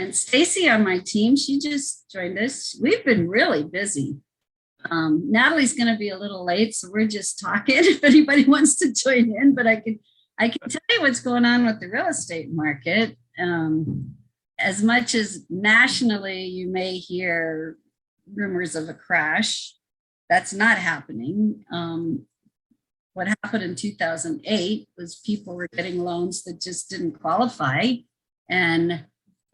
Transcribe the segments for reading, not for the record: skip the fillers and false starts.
And Stacy on my team, she just joined us. We've been really busy. Natalie's going to be a little late, so we're just talking if anybody wants to join in, but I can tell you what's going on with the real estate market. As much as nationally you may hear rumors of a crash, that's not happening. What happened in 2008 was people were getting loans that just didn't qualify, and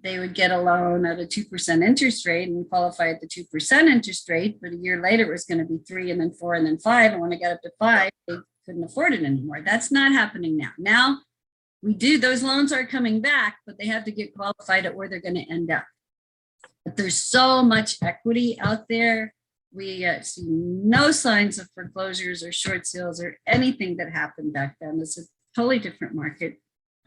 they would get a loan at a 2% interest rate and qualify at the 2% interest rate, but a year later it was going to be 3 and then 4 and then 5. And when it got up to 5, they couldn't afford it anymore. That's not happening now. Now we do, those loans are coming back, but they have to get qualified at where they're going to end up. But there's so much equity out there. We see no signs of foreclosures or short sales or anything that happened back then. It's a totally different market.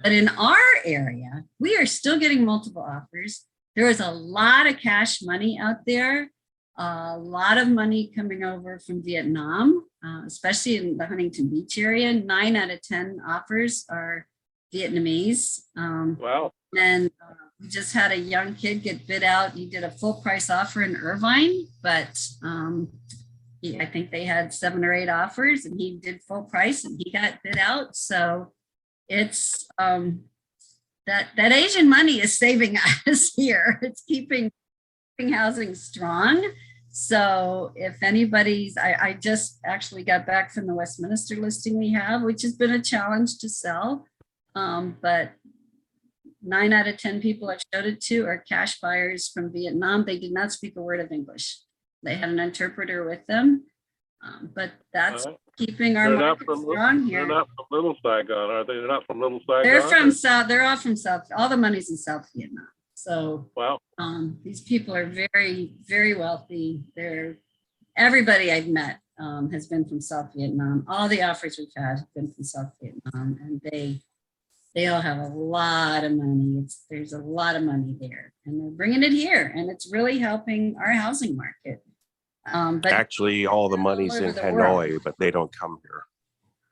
But in our area, we are still getting multiple offers. There is a lot of cash money out there, a lot of money coming over from Vietnam, especially in the Huntington Beach area. 9 out of 10 offers are Vietnamese. Wow. And we just had a young kid get bid out. He did a full price offer in Irvine, but I think they had 7 or 8 offers and he did full price and he got bid out. So it's that Asian money is saving us here. It's keeping housing strong. So if anybody's, I just actually got back from the Westminster listing we have, which has been a challenge to sell. But 9 out of 10 people I've showed it to are cash buyers from Vietnam. They did not speak a word of English. They had an interpreter with them. But that's keeping our market strong here. They're not from Little Saigon, are they? They're not from Little Saigon? They're from South. They're all from South. All the money's in South Vietnam. So wow. These people are very, very wealthy. Everybody I've met has been from South Vietnam. All the offers we've had have been from South Vietnam, and they all have a lot of money. There's a lot of money there, and they're bringing it here, and it's really helping our housing market. But actually, all the money's in Hanoi, but they don't come here.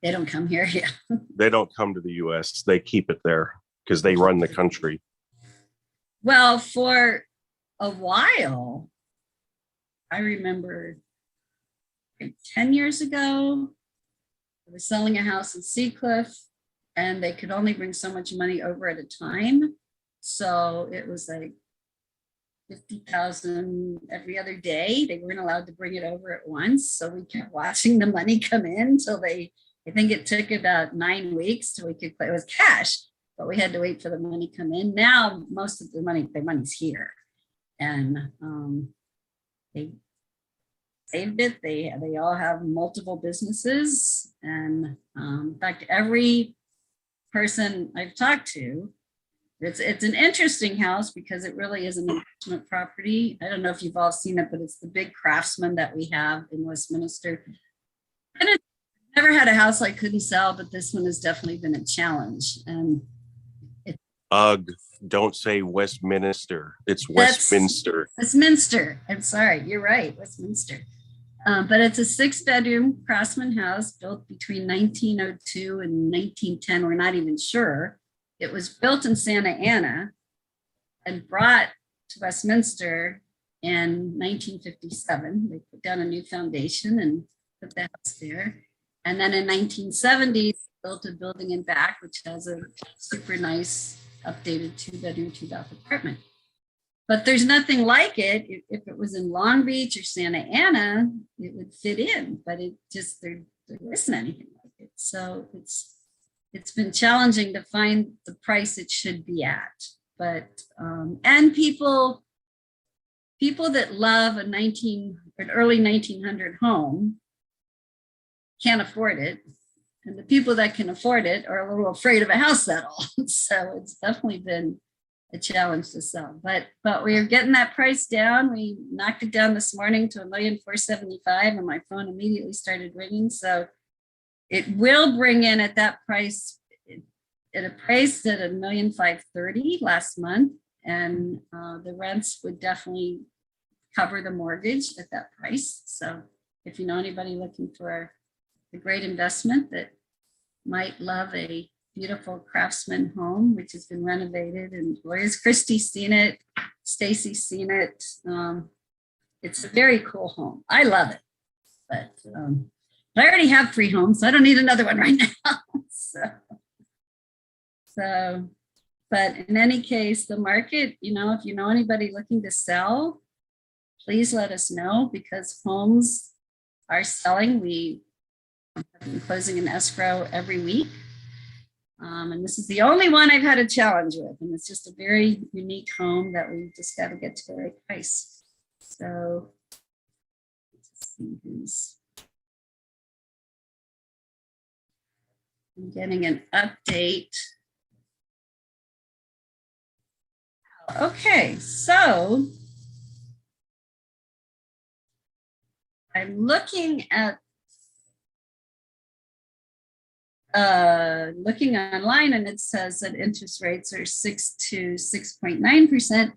They don't come here, yeah. They don't come to the U.S. They keep it there because they run the country. Well, for a while, I remember 10 years ago, I was selling a house in Seacliff, and they could only bring so much money over at a time. So it was like 50,000 every other day. They weren't allowed to bring it over at once. So we kept watching the money come in till I think it took about 9 weeks till we could, it was cash, but we had to wait for the money to come in. Now, most of the money's here, and they saved it. They all have multiple businesses. And in fact, every person I've talked to, it's an interesting house because it really is an investment property. I don't know if you've all seen it, but it's the big Craftsman that we have in Westminster. And I've never had a house I couldn't sell, but this one has definitely been a challenge. And don't say Westminster. It's Westminster. Westminster. I'm sorry. You're right. Westminster. But it's a 6-bedroom Craftsman house built between 1902 and 1910. We're not even sure. It was built in Santa Ana and brought to Westminster in 1957. They put down a new foundation and put the house there. And then in 1970s, built a building in back, which has a super nice updated 2-bedroom, 2-bath apartment. But there's nothing like it. If it was in Long Beach or Santa Ana, it would fit in, but it just, there isn't anything like it. So it's been challenging to find the price it should be at. But, and people that love an early 1900 home can't afford it. And the people that can afford it are a little afraid of a house that old. So it's definitely been a challenge to sell, but we're getting that price down. We knocked it down this morning to $1,475,000, and my phone immediately started ringing. So it will bring in at that price. It appraised at $1,530,000 last month, and the rents would definitely cover the mortgage at that price. So if you know anybody looking for a great investment that might love a beautiful Craftsman home, which has been renovated, and boy, has Christy seen it. Stacy's seen it. It's a very cool home. I love it, but I already have 3 homes, so I don't need another one right now. So, but in any case, the market, if you know anybody looking to sell, please let us know, because homes are selling. We have been closing an escrow every week. And this is the only one I've had a challenge with. And it's just a very unique home that we just got to get to the right price. So let's see who's I'm getting an update. Okay, so I'm looking at looking online, and it says that interest rates are 6 to 6.9%.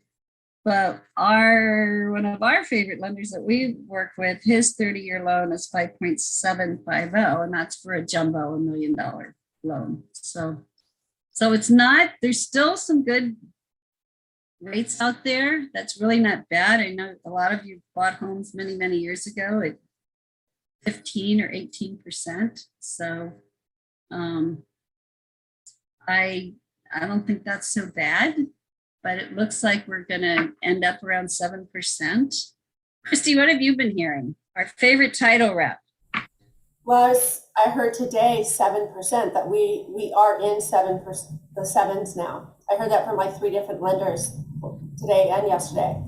But one of our favorite lenders that we work with, his 30-year loan is 5.750, and that's for a jumbo $1 million loan. So it's not. There's still some good rates out there. That's really not bad. I know a lot of you bought homes many years ago at 15 or 18%. So I don't think that's so bad, but it looks like we're going to end up around 7%. Christy, what have you been hearing? Our favorite title rep. Was I heard today 7%, that we are in 7%, the sevens now. I heard that from like 3 different lenders today and yesterday,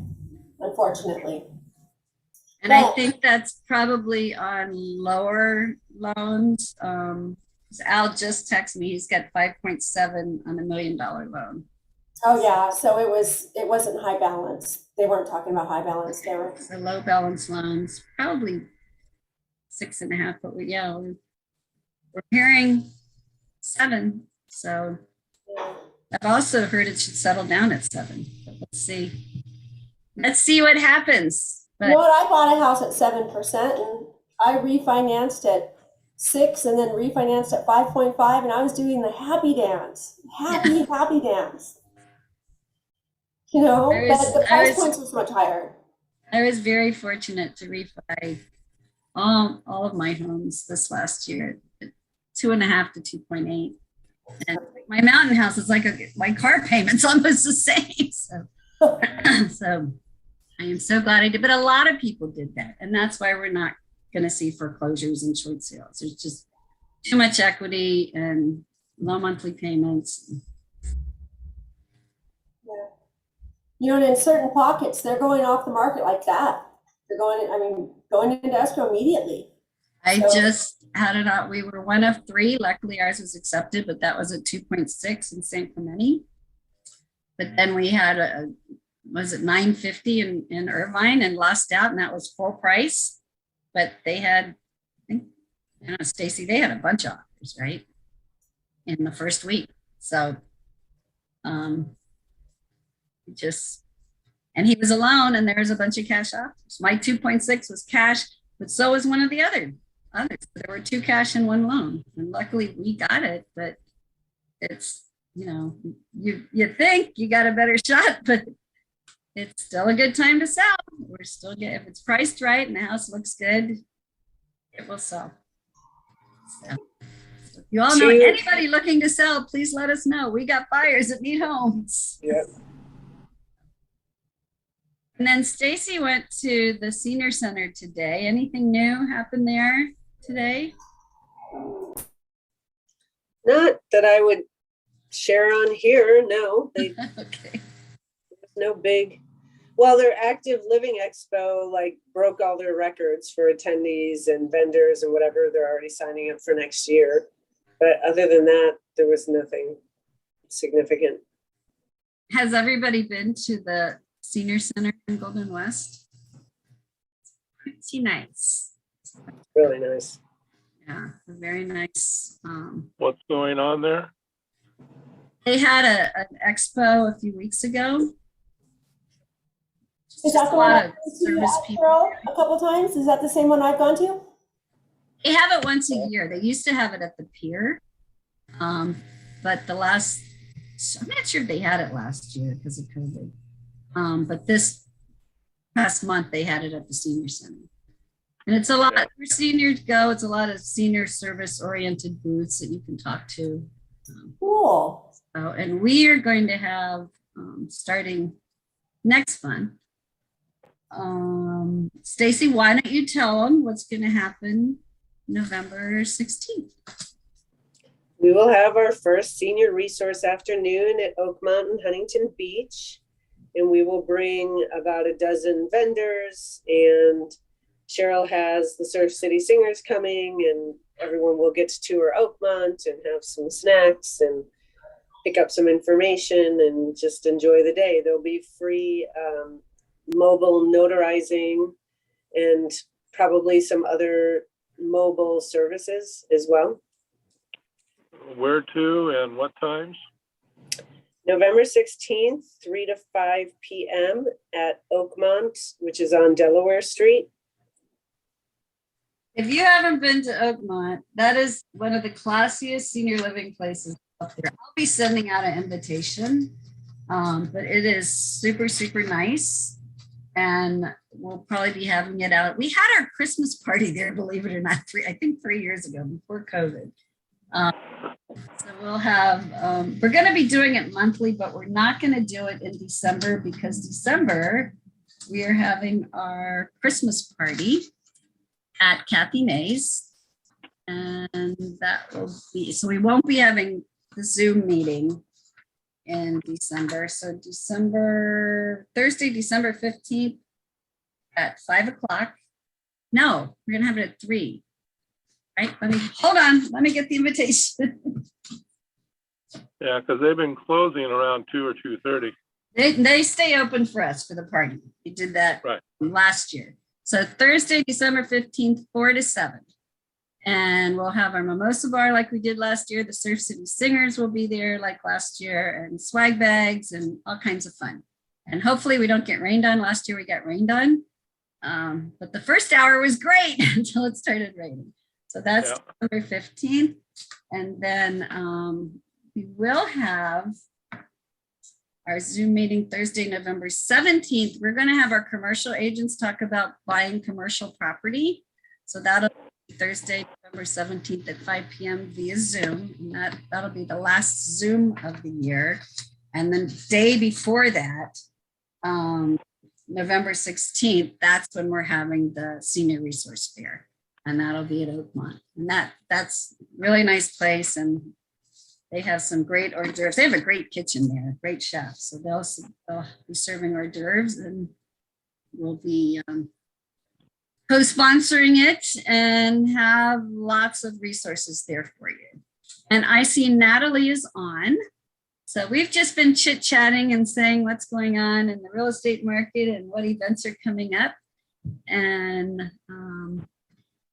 unfortunately. And I think that's probably on lower loans. Al just texted me, he's got 5.7 on $1 million loan. Oh yeah, so it wasn't high balance. They weren't talking about high balance. They were the low balance loans, probably 6.5, but we're hearing 7. So I've also heard it should settle down at 7. But let's see. Let's see what happens. But you know what? I bought a house at 7% and I refinanced at 6 and then refinanced at 5.5, and I was doing the happy dance. Happy dance. You know, but the price points was much higher. I was very fortunate to refi all of my homes this last year, 2.5 to 2.8. And my mountain house is like my car payment's almost the same. So I am so glad I did. But a lot of people did that. And that's why we're not going to see foreclosures and short sales. There's just too much equity and low monthly payments. Yeah. You know, and in certain pockets, they're going off the market like that. They're going into escrow immediately. I just had it out. We were one of 3. Luckily, ours was accepted, but that was at 2.6 in St. Clemente. But then we had was it 950 in Irvine and lost out, and that was full price. But they had, I think, Stacy, they had a bunch of offers, right? In the first week. So and he was alone, and there was a bunch of cash offers. My 2.6 was cash, but so was one of the others. There were 2 cash and 1 loan, and luckily we got it. But it's, you think you got a better shot, but it's still a good time to sell. We're still if it's priced right and the house looks good, it will sell. So if you all know anybody looking to sell, please let us know. We got buyers that need homes. Yeah. And then Stacy went to the senior center today. Anything new happened there today? Not that I would share on here. No, Okay. no big. Well, their active living expo broke all their records for attendees and vendors and whatever. They're already signing up for next year. But other than that, there was nothing significant. Has everybody been to the senior center in Golden West? Pretty nice. Really nice. Yeah, very nice. What's going on there? They had an expo a few weeks ago. Is that the one I've been to a couple times? Is that the same one I've gone to? They have it once a year. They used to have it at the pier. But I'm not sure if they had it last year because of COVID. But this past month, they had it at the senior center. And it's a lot Yeah. for seniors go. It's a lot of senior service oriented booths that you can talk to. Cool. And we are going to have, starting next month, Stacy, why don't you tell them what's going to happen November 16th? We will have our first senior resource afternoon at Oakmont and Huntington Beach. And we will bring about a dozen vendors, and Cheryl has the Surf City Singers coming, and everyone will get to tour Oakmont and have some snacks and pick up some information and just enjoy the day. There'll be free mobile notarizing and probably some other mobile services as well. Where to and what times? November 16th, 3 to 5 p.m. at Oakmont, which is on Delaware Street. If you haven't been to Oakmont, that is one of the classiest senior living places up there. I'll be sending out an invitation, but it is super, super nice. And we'll probably be having it out. We had our Christmas party there, believe it or not, I think 3 years ago, before COVID. So we'll have, we're going to be doing it monthly, but we're not going to do it in December, because December we are having our Christmas party at Kathy May's, and that will be, so we won't be having the Zoom meeting in December. So Thursday, December 15th at 5 o'clock. No, we're going to have it at 3. Right? Hold on. Let me get the invitation. Yeah, because they've been closing around 2 or 2:30. They stay open for us for the party. We did that Right. last year. So Thursday, December 15th, 4 to 7. And we'll have our mimosa bar like we did last year. The Surf City Singers will be there like last year, and swag bags and all kinds of fun. And hopefully we don't get rained on. Last year we got rained on. But the first hour was great until it started raining. So that's December 15th. And then we will have our Zoom meeting Thursday, November 17th. We're going to have our commercial agents talk about buying commercial property. So that'll be Thursday, November 17th at 5 p.m. via Zoom. And that'll be the last Zoom of the year. And then the day before that, November 16th, that's when we're having the senior resource fair. And that'll be at Oakmont. And that's really nice place. And they have some great hors d'oeuvres. They have a great kitchen there, great chefs. So they'll be serving hors d'oeuvres, and we'll be co-sponsoring it and have lots of resources there for you. And I see Natalie is on. So we've just been chit-chatting and saying what's going on in the real estate market and what events are coming up. And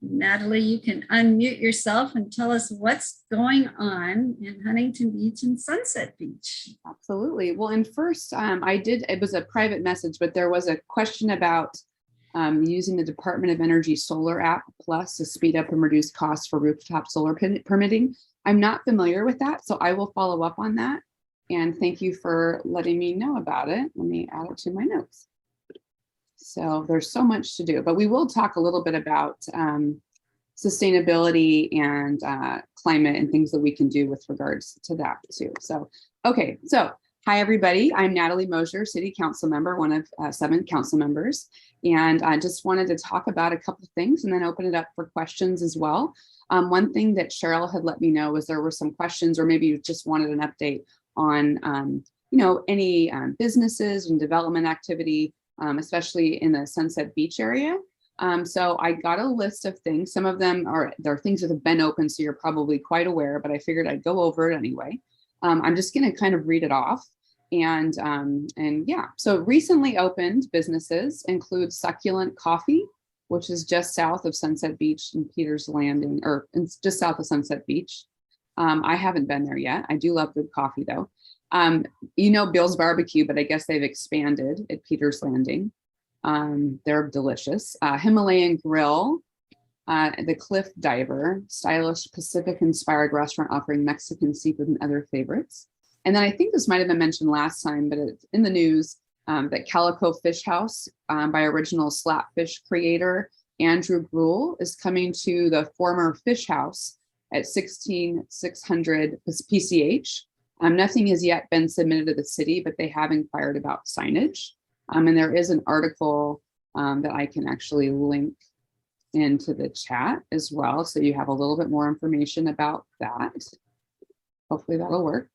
Natalie, you can unmute yourself and tell us what's going on in Huntington Beach and Sunset Beach. Absolutely. Well, and first, it was a private message, but there was a question about using the Department of Energy Solar App Plus to speed up and reduce costs for rooftop solar permitting. I'm not familiar with that, so I will follow up on that. And thank you for letting me know about it. Let me add it to my notes. So there's so much to do, but we will talk a little bit about sustainability and climate and things that we can do with regards to that too. So, okay. So hi, everybody. I'm Natalie Mosier, City Council member, one of 7 council members. And I just wanted to talk about a couple of things and then open it up for questions as well. One thing that Cheryl had let me know was there were some questions, or maybe you just wanted an update on, any businesses and development activity, especially in the Sunset Beach area. So I got a list of things. Some of them there are things that have been open, so you're probably quite aware, but I figured I'd go over it anyway. I'm just going to kind of read it off. And yeah, so recently opened businesses include Succulent Coffee, which is just south of Sunset Beach in Peters Landing, or just south of Sunset Beach. I haven't been there yet. I do love good coffee though. Bill's Barbecue, but I guess they've expanded at Peters Landing. They're delicious. Himalayan Grill, the Cliff Diver, stylish Pacific-inspired restaurant offering Mexican seafood and other favorites. And then I think this might have been mentioned last time, but it's in the news. that Calico Fish House by original Slapfish creator Andrew Gruel is coming to the former fish house at 16600 PCH. Nothing has yet been submitted to the city, but they have inquired about signage. And there is an article that I can actually link into the chat as well. So you have a little bit more information about that. Hopefully that'll work.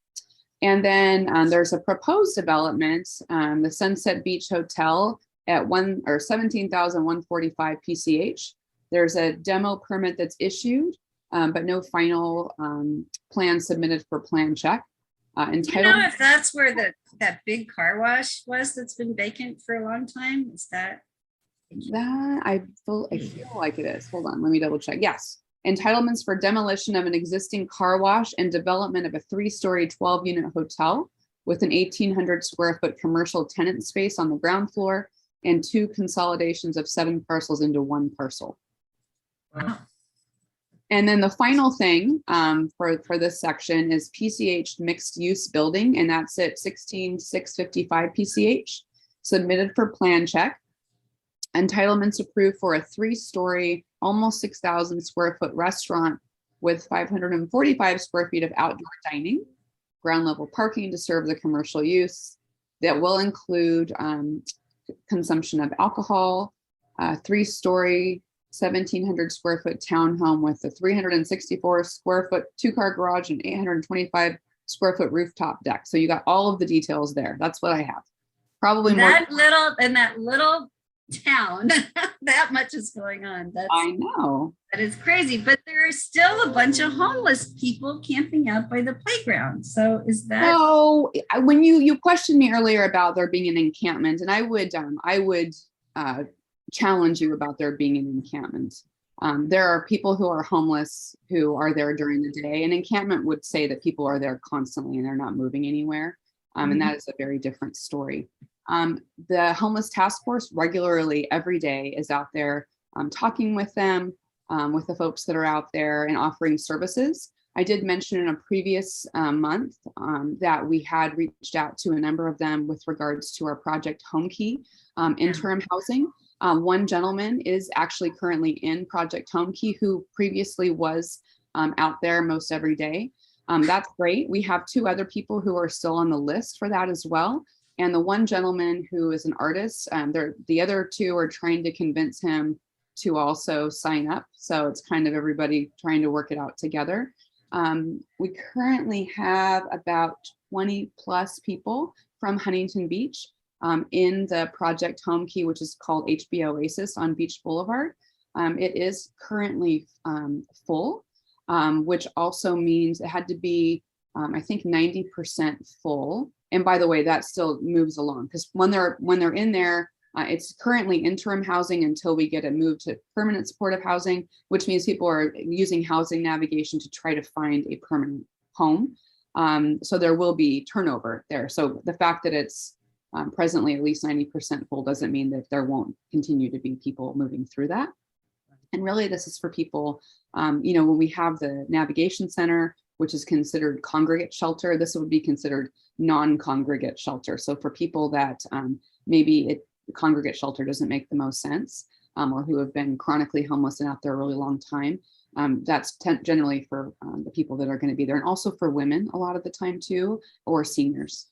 And then there's a proposed development, the Sunset Beach Hotel at 17,145 PCH. There's a demo permit that's issued, but no final plan submitted for plan check. Do you know if that's where that big car wash was that's been vacant for a long time? Is that? I feel like it is. Hold on, let me double check. Yes. Entitlements for demolition of an existing car wash and development of a 3-story 12-unit hotel with an 1,800 square foot commercial tenant space on the ground floor and 2 consolidations of 7 parcels into 1 parcel. Wow. And then the final thing for this section is PCH mixed use building, and that's at 16655 PCH, submitted for plan check. Entitlements approved for a 3-story, almost 6,000 square foot restaurant with 545 square feet of outdoor dining, ground level parking to serve the commercial use. That will include consumption of alcohol, 3-story, 1,700 square foot townhome with a 364 square foot 2-car garage and 825 square foot rooftop deck. So you got all of the details there. That's what I have. Probably more. That little town, that much is going on. I know. That is crazy, but there are still a bunch of homeless people camping out by the playground. So is that? So when you questioned me earlier about there being an encampment, and I would challenge you about there being an encampment. There are people who are homeless who are there during the day. An encampment would say that people are there constantly and they're not moving anywhere. And that is a very different story. The homeless task force regularly every day is out there talking with them, with the folks that are out there and offering services. I did mention in a previous month that we had reached out to a number of them with regards to our Project Home Key interim housing. One gentleman is actually currently in Project Home Key who previously was out there most every day. That's great. We have 2 other people who are still on the list for that as well. And the one gentleman who is an artist, the other 2 are trying to convince him to also sign up. So it's kind of everybody trying to work it out together. We currently have about 20 plus people from Huntington Beach in the Project Home Key, which is called HB Oasis on Beach Boulevard. It is currently full, which also means it had to be, I think 90% full. And by the way, that still moves along because when they're in there, it's currently interim housing until we get a move to permanent supportive housing, which means people are using housing navigation to try to find a permanent home. So there will be turnover there. So the fact that it's presently at least 90% full doesn't mean that there won't continue to be people moving through that. And really this is for people, when we have the navigation center, which is considered congregate shelter, this would be considered non-congregate shelter. So for people that maybe congregate shelter doesn't make the most sense, or who have been chronically homeless and out there a really long time, that's generally for the people that are going to be there, and also for women a lot of the time too, or seniors.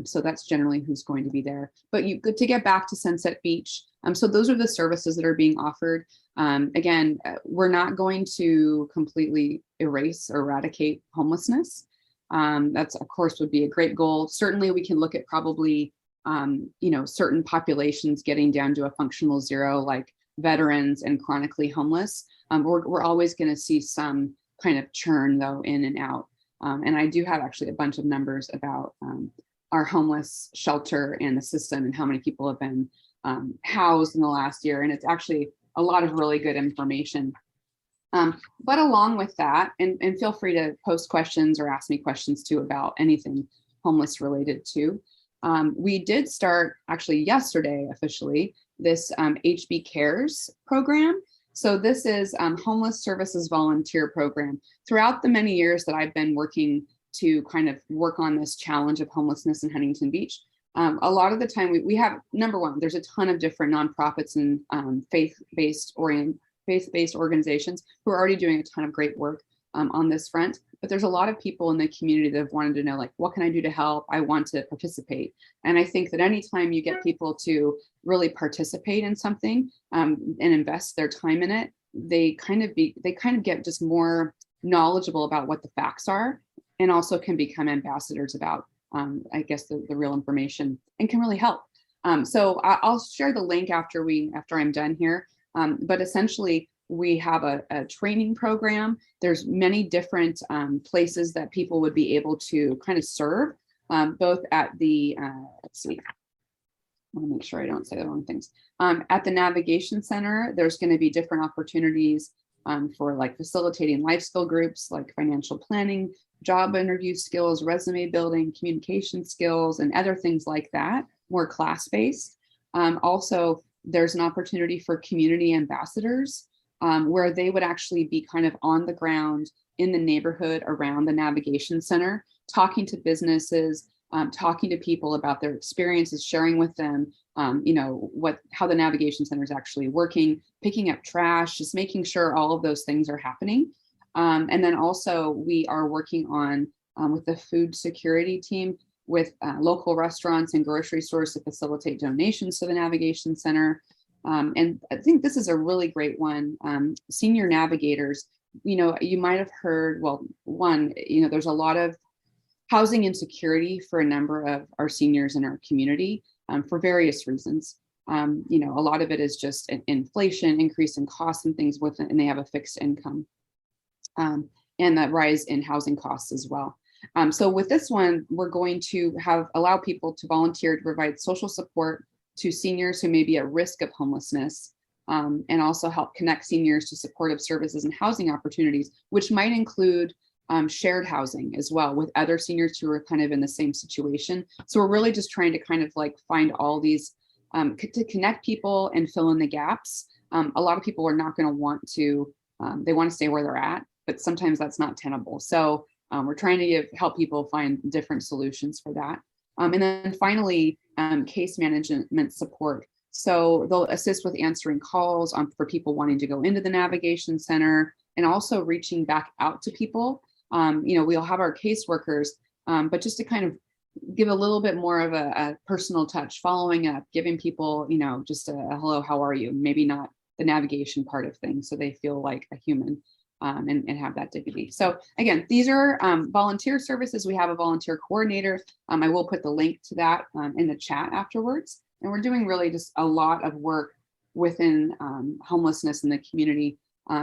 So that's generally who's going to be there. But to get back to Sunset Beach, so those are the services that are being offered. Again, we're not going to completely erase or eradicate homelessness. That's, of course, would be a great goal. Certainly, we can look at probably, certain populations getting down to a functional 0, like veterans and chronically homeless. We're always going to see some kind of churn, though, in and out. And I do have actually a bunch of numbers about our homeless shelter and the system and how many people have been housed in the last year. And it's actually a lot of really good information. But along with that, and feel free to post questions or ask me questions too about anything homeless related to. We did start actually yesterday officially this HB Cares program. So this is Homeless Services Volunteer Program. Throughout the many years that I've been working to kind of work on this challenge of homelessness in Huntington Beach, A lot of the time we have, number one, there's a ton of different nonprofits and faith-based organizations who are already doing a ton of great work on this front. But there's a lot of people in the community that have wanted to know, like, what can I do to help? I want to participate. And I think that anytime you get people to really participate in something and invest their time in it, they kind of get just more knowledgeable about what the facts are, and also can become ambassadors about, I guess, the real information, and can really help. So I'll share the link after I'm done here. But essentially, we have a training program. There's many different places that people would be able to kind of serve, both at the, let's see, I want to make sure I don't say the wrong things. At the Navigation Center, there's going to be different opportunities for like facilitating life skill groups, like financial planning, job interview skills, resume building, communication skills, and other things like that, more class-based. Also, there's an opportunity for community ambassadors, where they would actually be kind of on the ground in the neighborhood around the Navigation Center, talking to businesses, talking to people about their experiences, sharing with them, how the Navigation Center is actually working, picking up trash, just making sure all of those things are happening. And then also we are working on with the food security team with local restaurants and grocery stores to facilitate donations to the Navigation Center. And I think this is a really great one. Senior navigators, you might have heard, well, one, there's a lot of housing insecurity for a number of our seniors in our community for various reasons. A lot of it is just inflation, increase in costs and things with it, and they have a fixed income. And the rise in housing costs as well. So with this one, we're going to allow people to volunteer to provide social support to seniors who may be at risk of homelessness, and also help connect seniors to supportive services and housing opportunities, which might include shared housing as well with other seniors who are kind of in the same situation. So we're really just trying to kind of like find all these, to connect people and fill in the gaps. A lot of people are not going to want to, they want to stay where they're at, but sometimes that's not tenable. So we're trying to help people find different solutions for that. And then finally, case management support. So they'll assist with answering calls for people wanting to go into the Navigation Center, and also reaching back out to people. We'll have our caseworkers, but just to kind of give a little bit more of a personal touch, following up, giving people, just a hello, how are you? Maybe not the navigation part of things, so they feel like a human. And have that dignity. So again, these are volunteer services. We have a volunteer coordinator. I will put the link to that in the chat afterwards. And we're doing really just a lot of work within homelessness in the community,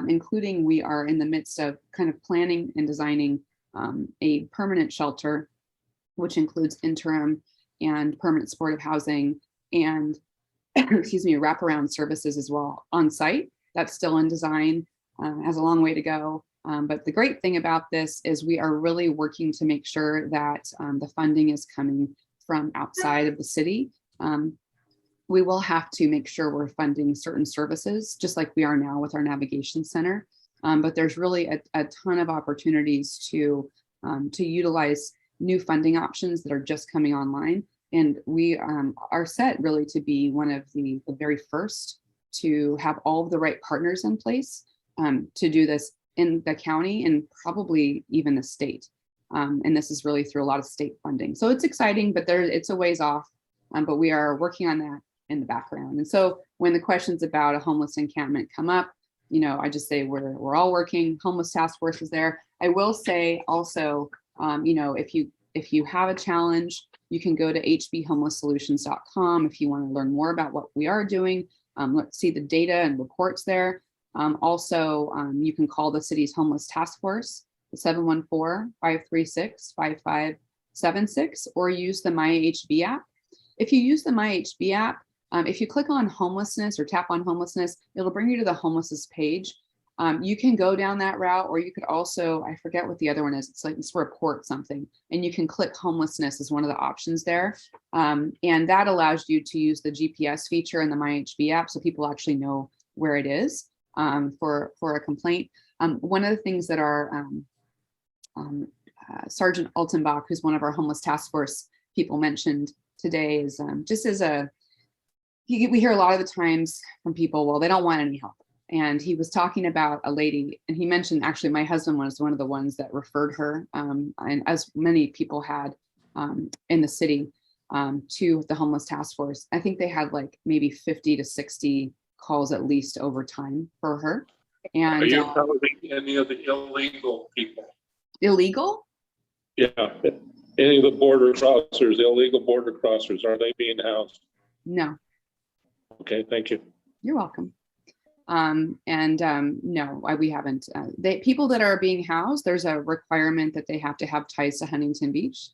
including we are in the midst of kind of planning and designing a permanent shelter, which includes interim and permanent supportive housing and, wraparound services as well on site. That's still in design. Has a long way to go. But the great thing about this is we are really working to make sure that the funding is coming from outside of the city. We will have to make sure we're funding certain services, just like we are now with our Navigation Center. But there's really a ton of opportunities to utilize new funding options that are just coming online. And we are set really to be one of the very first to have all of the right partners in place to do this in the county and probably even the state. And this is really through a lot of state funding. So it's exciting, but it's a ways off, but we are working on that in the background. And so when the questions about a homeless encampment come up, I just say we're all working. Homeless task force is there. I will say also, if you have a challenge, you can go to hbhomelesssolutions.com if you want to learn more about what we are doing. Let's see the data and reports there. Also, you can call the city's homeless task force, 714-536-5576, or use the MyHB app. If you use the MyHB app, if you click on homelessness or tap on homelessness, it'll bring you to the homelessness page. You can go down that route, or you could also, I forget what the other one is. It's like this report something, and you can click homelessness as one of the options there. And that allows you to use the GPS feature in the MyHB app, so people actually know where it is. For a complaint. One of the things that our Sergeant Altenbach, who's one of our homeless task force people, mentioned today is just as we hear a lot of the times from people, well, they don't want any help. And he was talking about a lady, and he mentioned actually my husband was one of the ones that referred her, and as many people had in the city, to the homeless task force. I think they had like maybe 50 to 60 calls at least over time for her. And Are you helping any of the illegal people? illegal? Yeah, any of the border crossers, illegal border crossers, are they being housed? No, Okay, thank you. you're welcome. No, we haven't. People that are being housed, there's a requirement that they have to have ties to Huntington Beach.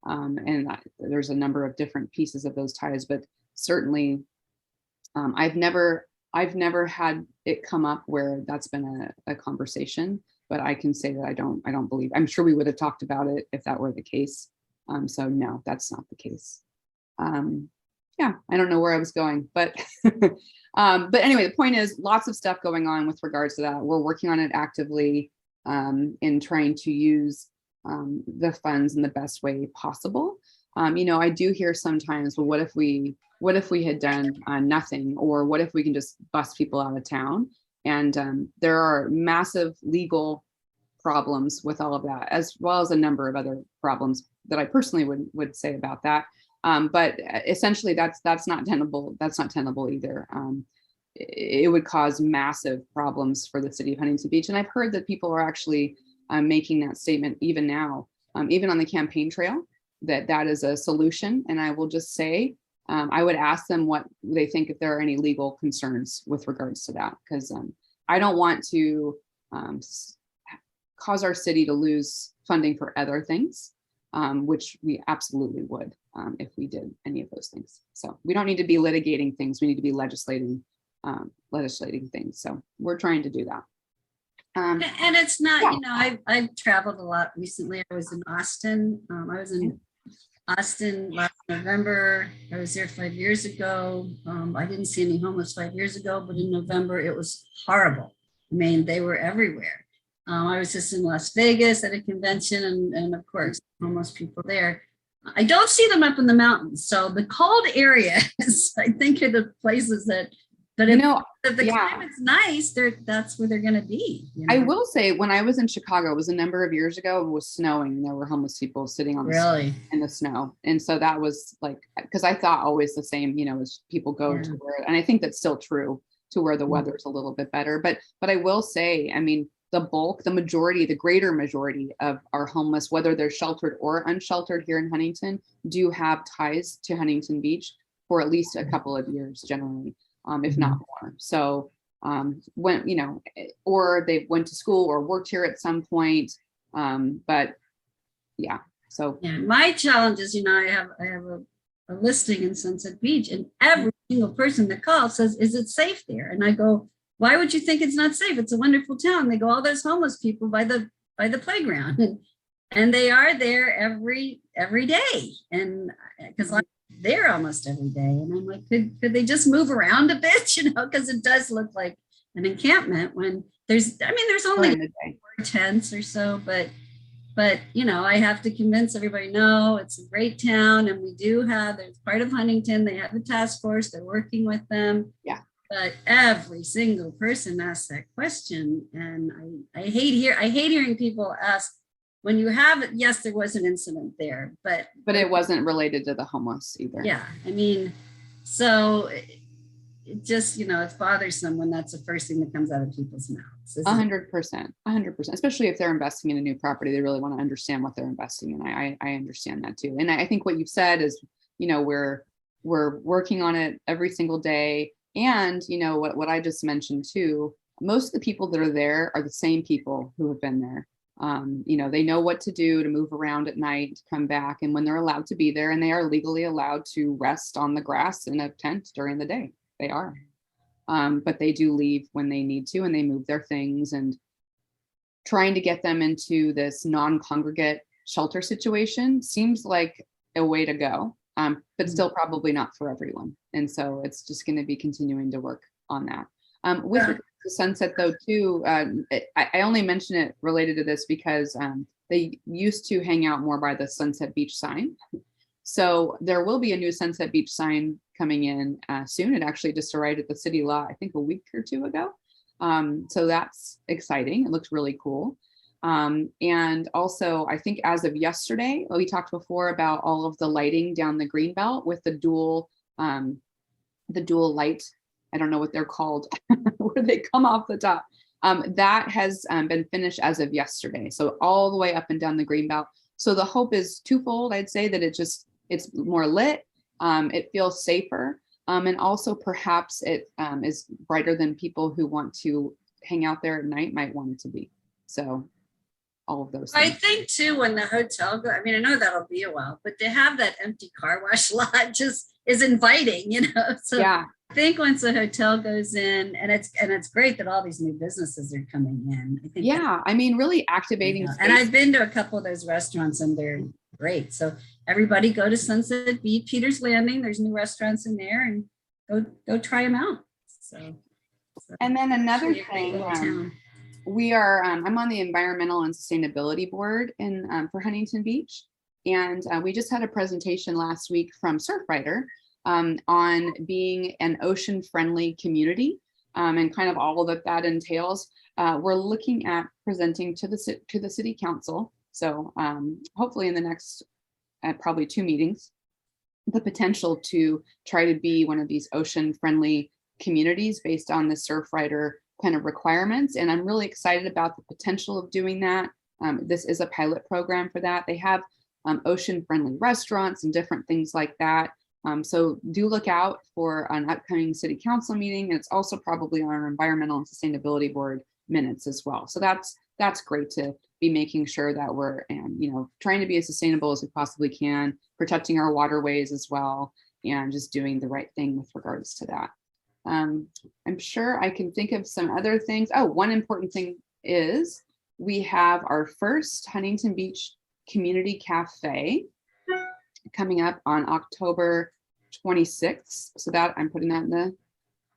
There's a number of different pieces of those ties, but certainly I've never had it come up where that's been a conversation, but I can say that I don't believe, I'm sure we would have talked about it if that were the case. So no, that's not the case. Yeah, I don't know where I was going, but anyway, the point is lots of stuff going on with regards to that. We're working on it actively in trying to use the funds in the best way possible. I do hear sometimes, well, what if we had done nothing, or what if we can just bust people out of town? And there are massive legal problems with all of that, as well as a number of other problems that I personally would say about that. But essentially that's not tenable. That's not tenable either. It would cause massive problems for the city of Huntington Beach. And I've heard that people are actually making that statement even now, even on the campaign trail, that is a solution. And I will just say, I would ask them what they think, if there are any legal concerns with regards to that, because I don't want to cause our city to lose funding for other things, which we absolutely would if we did any of those things. So we don't need to be litigating things. We need to be legislating things. So we're trying to do that. And it's not, yeah. I've traveled a lot recently. I was in Austin. I was in Austin last November. I was there 5 years ago. I didn't see any homeless 5 years ago, but in November it was horrible. I mean, they were everywhere. I was just in Las Vegas at a convention, and of course, homeless people there. I don't see them up in the mountains. So the cold areas, I think, are the places that, but if the climate's nice, that's where they're going to be. I will say, when I was in Chicago, it was a number of years ago, it was snowing, and there were homeless people sitting on in the snow. And so that was like, because I thought always the same, as people go to where, and I think that's still true, to where the weather's a little bit better. But I will say, I mean, the greater majority of our homeless, whether they're sheltered or unsheltered here in Huntington, do have ties to Huntington Beach for at least a couple of years generally, if not more. So when, or they went to school or worked here at some point. But yeah, so. Yeah, my challenge is, I have a listing in Sunset Beach, and every single person that calls says, is it safe there? And I go, why would you think it's not safe? It's a wonderful town. They go, oh, there's homeless people by the playground, and they are there every day. And because I'm there almost every day, and I'm like, could they just move around a bit, because it does look like an encampment when there's only 4 tents or so, but I have to convince everybody, no, it's a great town, and there's part of Huntington, they have a task force, they're working with them. Yeah. But every single person asks that question, and I hate hearing people ask when you have it. Yes, there was an incident there, but it wasn't related to the homeless either. Yeah, I mean, so it just it's bothersome when that's the first thing that comes out of people's mouths. 100%, especially if they're investing in a new property, they really want to understand what they're investing in. I understand that too, and I think what you've said is, we're working on it every single day. And what I just mentioned too, most of the people that are there are the same people who have been there. They know what to do to move around at night, to come back, and when they're allowed to be there, and they are legally allowed to rest on the grass in a tent during the day, they are. But they do leave when they need to, and they move their things, and trying to get them into this non-congregate shelter situation seems like a way to go. But still probably not for everyone. And so it's just going to be continuing to work on that. With regard to Sunset though, too, I only mention it related to this because they used to hang out more by the Sunset Beach sign. So there will be a new Sunset Beach sign coming in soon. It actually just arrived at the city lot, I think a week or two ago. So that's exciting. It looks really cool. And also, I think as of yesterday, we talked before about all of the lighting down the greenbelt with the dual light. I don't know what they're called, where they come off the top. That has been finished as of yesterday. So all the way up and down the greenbelt. So the hope is twofold. I'd say that it's more lit. It feels safer. And also perhaps it is brighter than people who want to hang out there at night might want it to be. So all of those I things. think too, when the hotel I mean, I know that'll be a while, but to have that empty car wash lot just is inviting, So Yeah. I think once the hotel goes in, and it's great that all these new businesses are coming in. I think Yeah. I mean, really activating. yeah. And I've been to a couple of those restaurants and they're great. So everybody go to Sunset Beach, Peter's Landing. There's new restaurants in there, and go try them out. So And then another actually a great thing, little town. we are, I'm on the environmental and sustainability board for Huntington Beach. And we just had a presentation last week from Surfrider on being an ocean friendly community and kind of all that entails. We're looking at presenting to the city council. So hopefully in the next probably 2 meetings, the potential to try to be one of these ocean friendly communities based on the Surfrider kind of requirements. And I'm really excited about the potential of doing that. This is a pilot program for that. They have ocean friendly restaurants and different things like that. So do look out for an upcoming city council meeting. And it's also probably on our environmental and sustainability board minutes as well. So that's great to be making sure that we're, trying to be as sustainable as we possibly can, protecting our waterways as well, and just doing the right thing with regards to that. I'm sure I can think of some other things. Oh, one important thing is we have our first Huntington Beach Community Cafe coming up on October 26th. So that I'm putting that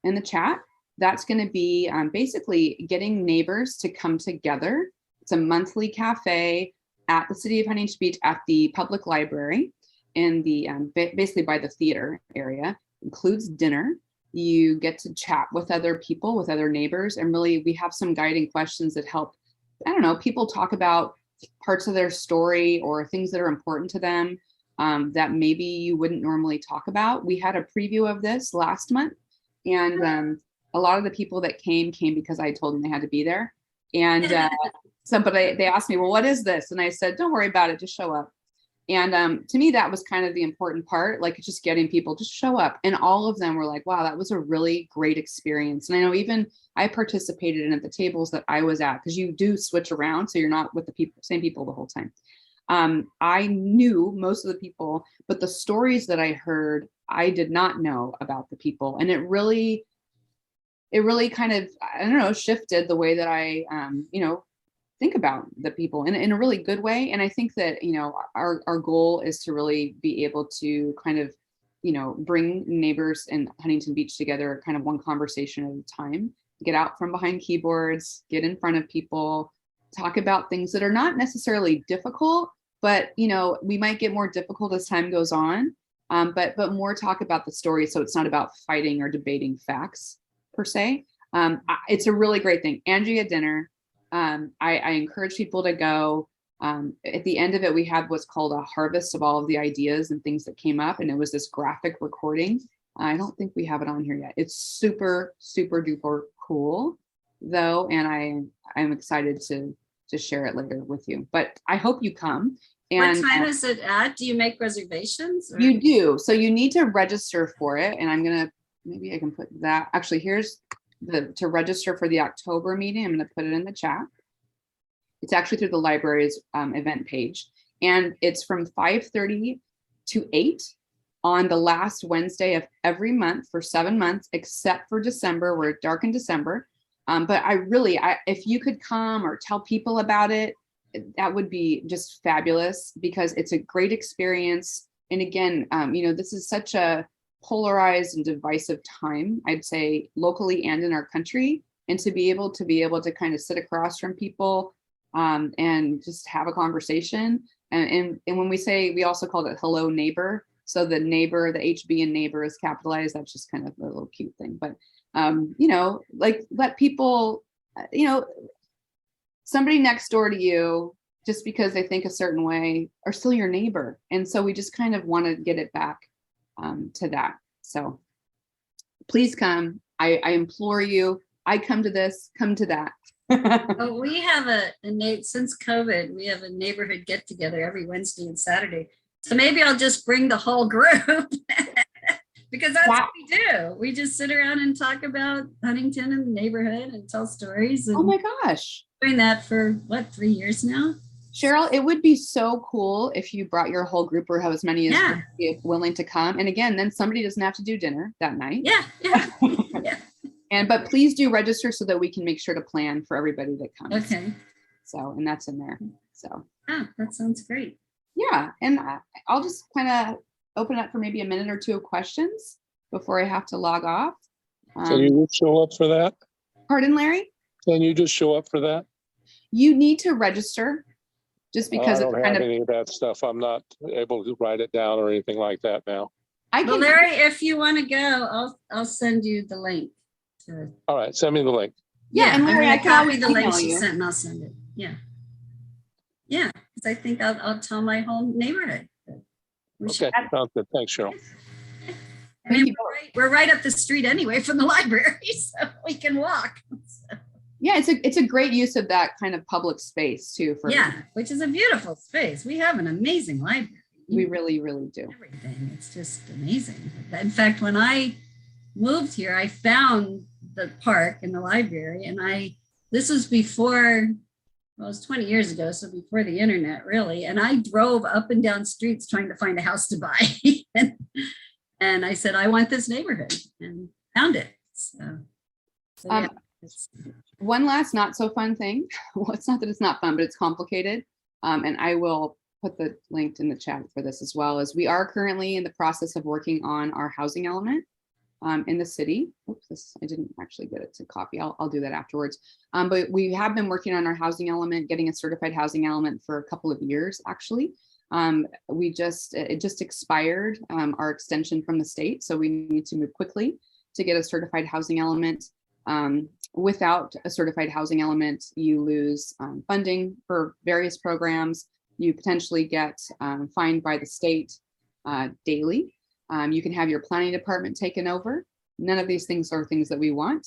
in the chat. That's going to be basically getting neighbors to come together. It's a monthly cafe at the city of Huntington Beach at the public library in the basically by the theater area. Includes dinner. You get to chat with other people, with other neighbors, and really we have some guiding questions that help, people talk about parts of their story or things that are important to them that maybe you wouldn't normally talk about. We had a preview of this last month, and a lot of the people that came because I told them they had to be there. And they asked me, well, what is this? And I said, don't worry about it, just show up. And to me, that was kind of the important part, like just getting people to show up. And all of them were like, wow, that was a really great experience. And I know even I participated in at the tables that I was at, because you do switch around. So you're not with the same people the whole time. I knew most of the people, but the stories that I heard, I did not know about the people. And it really kind of, shifted the way that I, think about the people in a really good way. And I think that, our goal is to really be able to kind of, bring neighbors in Huntington Beach together, kind of one conversation at a time, get out from behind keyboards, get in front of people, talk about things that are not necessarily difficult, but, we might get more difficult as time goes on, but more talk about the story. So it's not about fighting or debating facts per se. It's a really great thing. Andrea dinner. I encourage people to go. At the end of it, we had what's called a harvest of all of the ideas and things that came up. And it was this graphic recording. I don't think we have it on here yet. It's super, super duper cool though. And I'm excited to share it later with you, but I hope you come. And what time is it at? Do you make reservations? Or? You do. So you need to register for it. And maybe I can put that. Actually, here's to register for the October meeting. I'm going to put it in the chat. It's actually through the library's event page. And it's from 5:30 to 8 on the last Wednesday of every month for 7 months, except for December. We're dark in December. But if you could come or tell people about it, that would be just fabulous, because it's a great experience. And again, this is such a polarized and divisive time, I'd say, locally and in our country. And to be able to kind of sit across from people and just have a conversation, And when we say, we also called it hello neighbor. So the neighbor, the HB in neighbor is capitalized. That's just kind of a little cute thing. But, you know, like let people, you know, somebody next door to you, just because they think a certain way, are still your neighbor. And so we just kind of want to get it back to that. So please come. I implore you. I come to this, come to that. Oh, we have since COVID, we have a neighborhood get together every Wednesday and Saturday. So maybe I'll just bring the whole group because that's what we do. We just sit around and talk about Huntington and the neighborhood and tell stories. And Oh my gosh. doing that for what, 3 years now? Cheryl, it would be so cool if you brought your whole group or have as many as Yeah. would be willing to come. And again, then somebody doesn't have to do dinner that night. Yeah, yeah. But please do register so that we can make sure to plan for everybody that comes. Okay. So, and that's in there. So, That sounds great. yeah. And I'll just kind of open it up for maybe a minute or two of questions before I have to log off. Can you just show up for that? Pardon, Larry? Can you just show up for that? You need to register just because I it's don't kind have of, any of that stuff. I'm not able to write it down or anything like that now. I Well, can, Larry, if you want to go, I'll send you the link. All right, send me the link. Yeah, and I'm Larry, gonna I can copy always the link email she you. sent and I'll send it. Yeah. Yeah, because I think I'll tell my whole neighborhood. that we should Okay, sounds good. Thanks, Cheryl. I mean, we're right up the street anyway from the library, so we can walk. So, Yeah, it's a great use of that kind of public space too. For yeah, which is a beautiful space. We have an amazing library. we really, really do. Everything. It's just amazing. In fact, when I moved here, I found the park and the library, and this was before, well, it was 20 years ago, so before the internet, really. And I drove up and down streets trying to find a house to buy. and I said, I want this neighborhood, and found it. So yeah, One last not so fun thing. Well, it's not that it's not fun, but it's complicated. And I will put the link in the chat for this as well, as we are currently in the process of working on our housing element in the city. Oops, I didn't actually get it to copy. I'll do that afterwards. But we have been working on our housing element, getting a certified housing element for a couple of years, actually. It just expired, our extension from the state. So we need to move quickly to get a certified housing element. Without a certified housing element, you lose funding for various programs. You potentially get fined by the state daily. You can have your planning department taken over. None of these things are things that we want.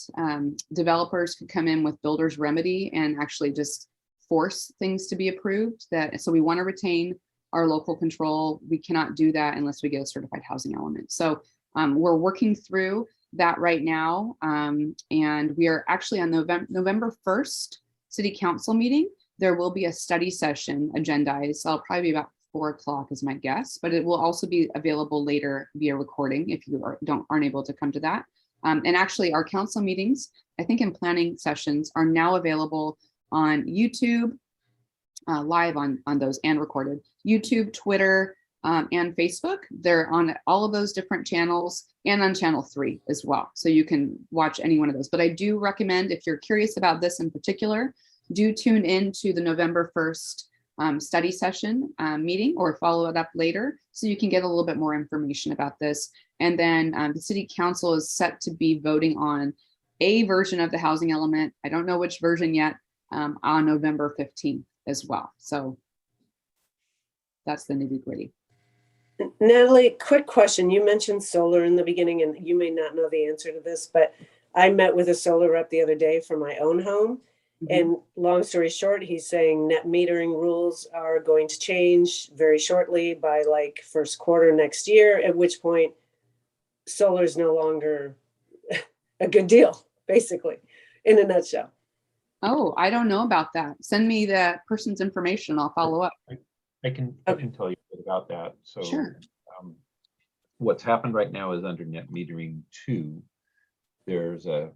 Developers could come in with builder's remedy and actually just force things to be approved. So we want to retain our local control. We cannot do that unless we get a certified housing element. So we're working through that right now. And we are actually on November 1st city council meeting. There will be a study session agendized. So it'll probably be about 4 o'clock is my guess, but it will also be available later via recording if you aren't able to come to that. And actually our council meetings, I think in planning sessions, are now available on YouTube, live on those and recorded, YouTube, Twitter, and Facebook. They're on all of those different channels and on channel 3 as well. So you can watch any one of those. But I do recommend, if you're curious about this in particular, do tune in to the November 1st study session meeting, or follow it up later so you can get a little bit more information about this. And then the city council is set to be voting on a version of the housing element. I don't know which version yet, on November 15th as well. So that's the nitty gritty. Natalie, quick question. You mentioned solar in the beginning, and you may not know the answer to this, but I met with a solar rep the other day for my own home. And long story short, he's saying net metering rules are going to change very shortly by like first quarter next year, at which point solar is no longer a good deal, basically, in a nutshell. Oh, I don't know about that. Send me the person's information. I'll follow up. I can tell you a bit about that. So Sure. What's happened right now is under net metering 2, there's a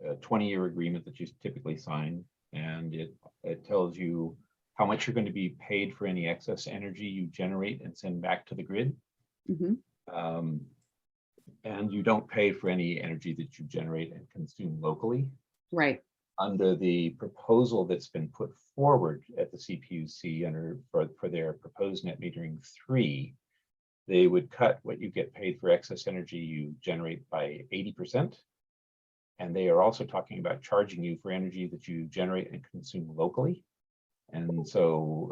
20-year agreement that you typically sign, and it tells you how much you're going to be paid for any excess energy you generate and send back to the grid. And you don't pay for any energy that you generate and consume locally. Right. under the proposal that's been put forward at the CPUC for their proposed net metering 3, they would cut what you get paid for excess energy you generate by 80%. And they are also talking about charging you for energy that you generate and consume locally. And so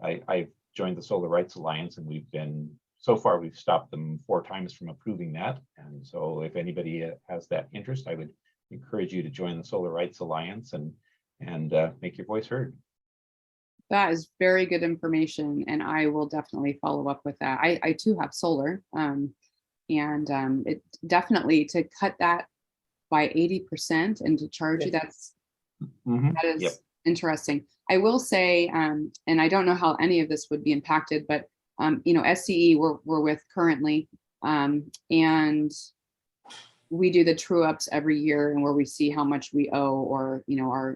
I've joined the Solar Rights Alliance, and so far we've stopped them 4 times from approving that. And so if anybody has that interest, I would encourage you to join the Solar Rights Alliance and make your voice heard. That is very good information, and I will definitely follow up with that. I too have solar, and it definitely to cut that by 80% and to charge you, that is Yep. interesting. I will say, and I don't know how any of this would be impacted, but SCE we're with currently, and we do the true ups every year, and where we see how much we owe or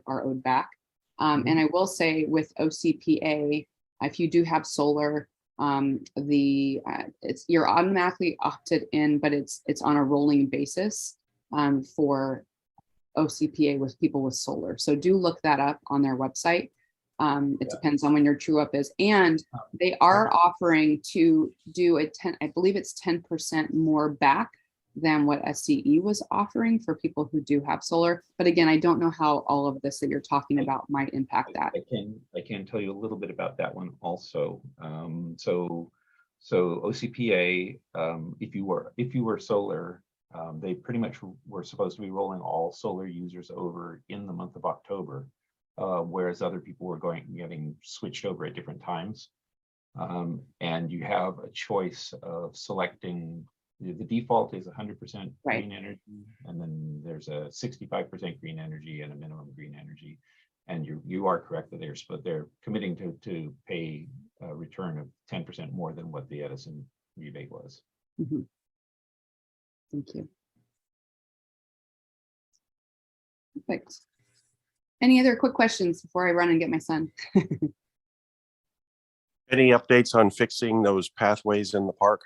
are owed back. And I will say with OCPA, if you do have solar, you're automatically opted in, but it's on a rolling basis for OCPA with people with solar. So do look that up on their website. It depends on when your true up is, and they are offering to do I believe it's 10% more back than what SCE was offering for people who do have solar. But again, I don't know how all of this that you're talking about might impact that. I can tell you a little bit about that one also. So OCPA, if you were solar, they pretty much were supposed to be rolling all solar users over in the month of October, whereas other people were getting switched over at different times. And you have a choice of selecting. The default is 100% green energy, and then there's a 65% green energy and a minimum green energy. And you are correct that they're committing to pay a return of 10% more than what the Edison rebate was. Thank you. Perfect. Any other quick questions before I run and get my son? Any updates on fixing those pathways in the park?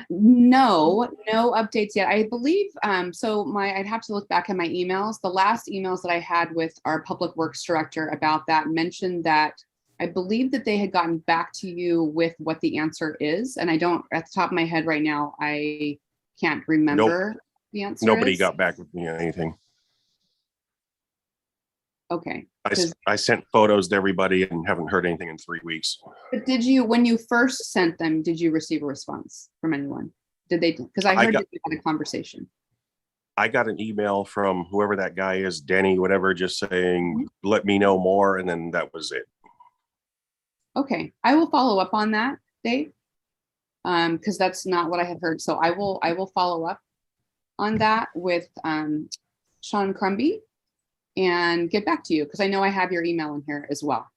No updates yet. I believe, I'd have to look back at my emails. The last emails that I had with our public works director about that mentioned that I believe that they had gotten back to you with what the answer is. And I don't, at the top of my head right now, I can't remember the answer. Nobody got back with me on anything. Okay. I sent photos to everybody and haven't heard anything in 3 weeks. But when you first sent them, did you receive a response from anyone? Did they? Because I heard that you had a conversation. I got an email from whoever that guy is, Denny, whatever, just saying, let me know more. And then that was it. Okay. I will follow up on that, Dave, because that's not what I had heard. So I will follow up on that with Sean Crumby and get back to you, because I know I have your email in here as well.